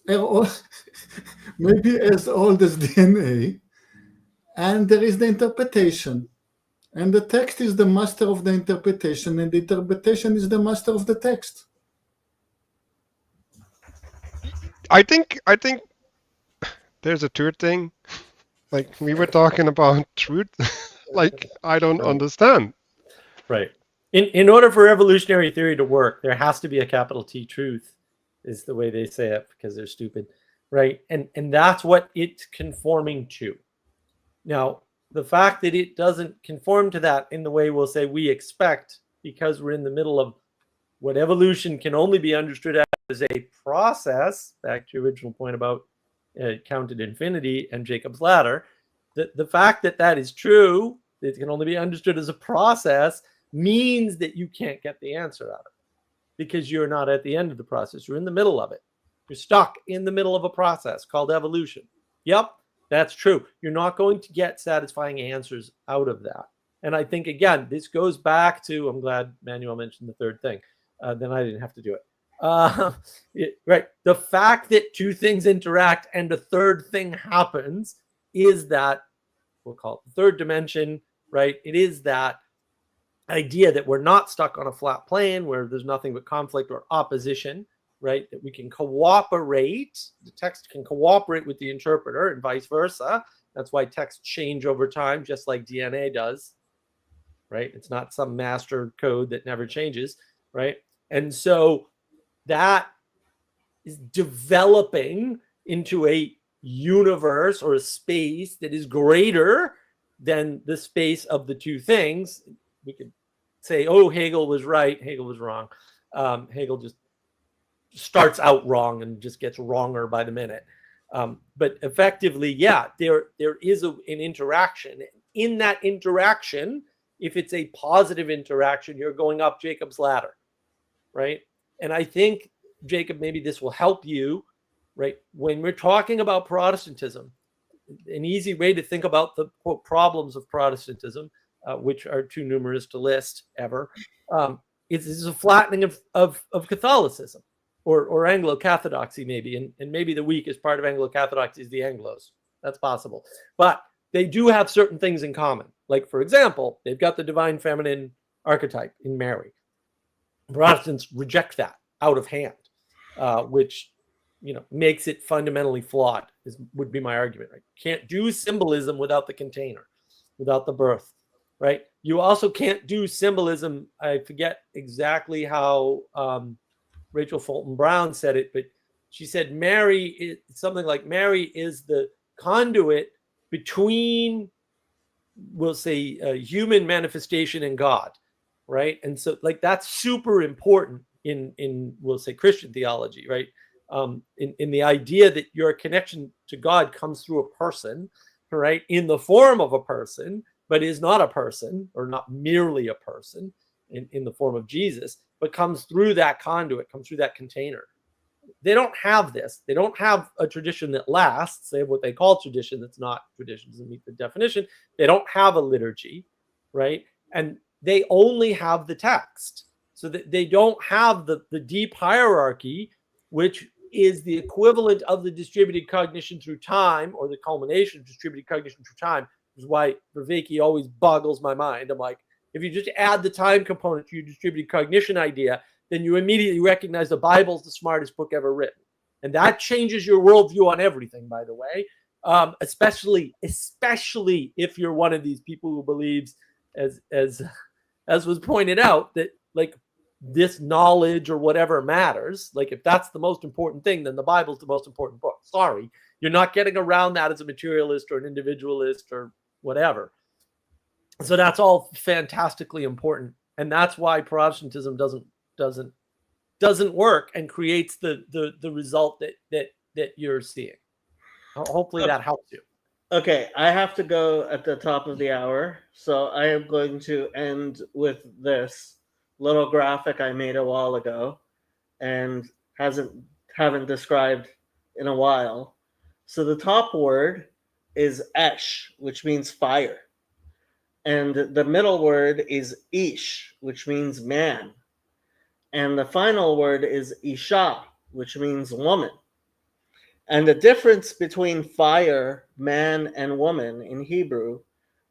[SPEAKER 3] maybe as old as DNA, and there is the interpretation, and the text is the master of the interpretation, and the interpretation is the master of the text.
[SPEAKER 4] I think there's a third thing. Like we were talking about truth, like I don't
[SPEAKER 2] Right.
[SPEAKER 4] understand.
[SPEAKER 2] Right. In order for evolutionary theory to work, there has to be a capital T truth, is the way they say it, because they're stupid, right? And that's what it's conforming to. Now, the fact that it doesn't conform to that in the way we'll say we expect, because we're in the middle of what evolution can only be understood as a process, back to your original point about counted infinity and Jacob's ladder, the fact that that is true, it can only be understood as a process, means that you can't get the answer out of it, because you're not at the end of the process. You're in the middle of it. You're stuck in the middle of a process called evolution. Yep, that's true. You're not going to get satisfying answers out of that. And I think, again, this goes back to, I'm glad Manuel mentioned the third thing. Then I didn't have to do it. Right. The fact that two things interact and a third thing happens is that, we'll call it the third dimension, right? It is that idea that we're not stuck on a flat plane where there's nothing but conflict or opposition, right? That we can cooperate. The text can cooperate with the interpreter and vice versa. That's why texts change over time, just like DNA does, right? It's not some master code that never changes, right? And so that is developing into a universe or a space that is greater than the space of the two things. We could say, oh, Hegel was right, Hegel was wrong. Hegel just starts out wrong and just gets wronger by the minute. But effectively, yeah, there is an interaction. In that interaction, if it's a positive interaction, you're going up Jacob's ladder, right? And I think, Jacob, maybe this will help you, right? When we're talking about Protestantism, an easy way to think about the quote problems of Protestantism, which are too numerous to list ever, is a flattening of Catholicism or Anglo-Cathodoxy maybe, and maybe the weakest part of Anglo-Cathodoxy is the Anglos. That's possible. But they do have certain things in common. Like, for example, they've got the divine feminine archetype in Mary. Protestants reject that out of hand, which, you know, makes it fundamentally flawed, would be my argument, right? Can't do symbolism without the container, without the birth, right? You also can't do symbolism. I forget exactly how Rachel Fulton Brown said it, but she said Mary is something like Mary is the conduit between, we'll say, human manifestation and God, right? And so, like, that's super important in we'll say Christian theology, right? In the idea that your connection to God comes through a person, right, in the form of a person, but is not a person, or not merely a person in the form of Jesus, but comes through that conduit, comes through that container. They don't have this. They don't have a tradition that lasts. They have what they call tradition that's not tradition, doesn't meet the definition. They don't have a liturgy, right? And they only have the text. So that they don't have the deep hierarchy, which is the equivalent of the distributed cognition through time, or the culmination of distributed cognition through time, which is why Vervaeke always boggles my mind. I'm like, if you just add the time component to your distributed cognition idea, then you immediately recognize the Bible's the smartest book ever written. And that changes your worldview on everything, by the way, especially if you're one of these people who believes, as was pointed out, that like this knowledge or whatever matters. Like, if that's the most important thing, then the Bible's the most important book. Sorry, you're not getting around that as a materialist or an individualist or whatever. So that's all fantastically important. And that's why Protestantism doesn't work and creates the result that you're seeing. Hopefully that helps you.
[SPEAKER 1] Okay, I have to go at the top of the hour, so I am going to end with this little graphic I made a while ago and haven't described in a while. So the top word is esh, which means fire. And the middle word is ish, which means man. And the final word is isha, which means woman. And the difference between fire, man, and woman in Hebrew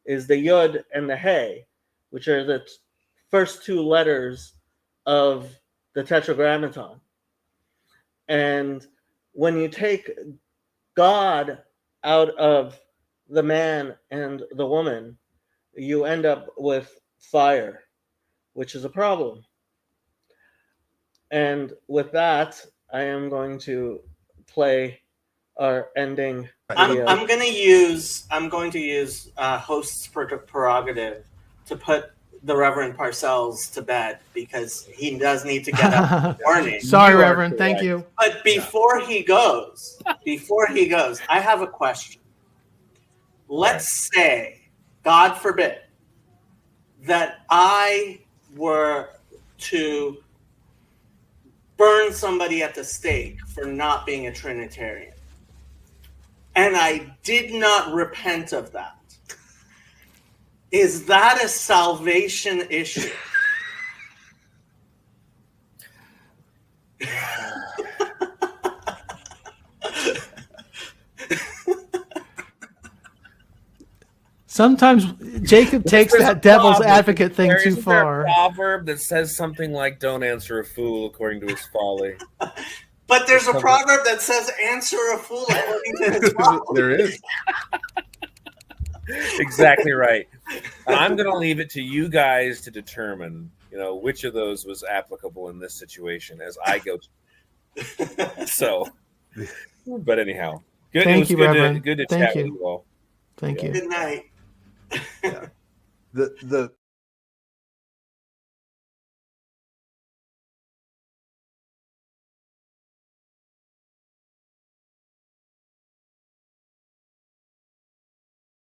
[SPEAKER 1] is the yud and the hey, which are the first two letters of the Tetragrammaton. And when you take God out of the man and the woman, you end up with fire, which is a problem. And with that, I am going to play our ending video. I'm going to use host's prerogative to put the Reverend Parcells to bed because he does need to get up in the morning.
[SPEAKER 5] Sorry, Reverend. Thank you.
[SPEAKER 1] But before he goes, I have a question. Let's say, God forbid, that I were to burn somebody at the stake for not being a Trinitarian. And I did not repent of that. Is that a salvation issue?
[SPEAKER 5] Sometimes Jacob takes that devil's advocate thing too
[SPEAKER 6] Isn't there
[SPEAKER 5] far.
[SPEAKER 6] a proverb that says something like, don't answer a fool according to his folly?
[SPEAKER 1] But there's a proverb that says, answer a fool according to his folly.
[SPEAKER 6] There is. Exactly right. And I'm going to leave it to you guys to determine, which of those was applicable in this situation as I go. So, but anyhow, good.
[SPEAKER 5] Thank you, Reverend.
[SPEAKER 6] Good to
[SPEAKER 5] Thank
[SPEAKER 6] chat
[SPEAKER 5] you.
[SPEAKER 6] with you all.
[SPEAKER 5] Thank you.
[SPEAKER 1] Good night.
[SPEAKER 7] The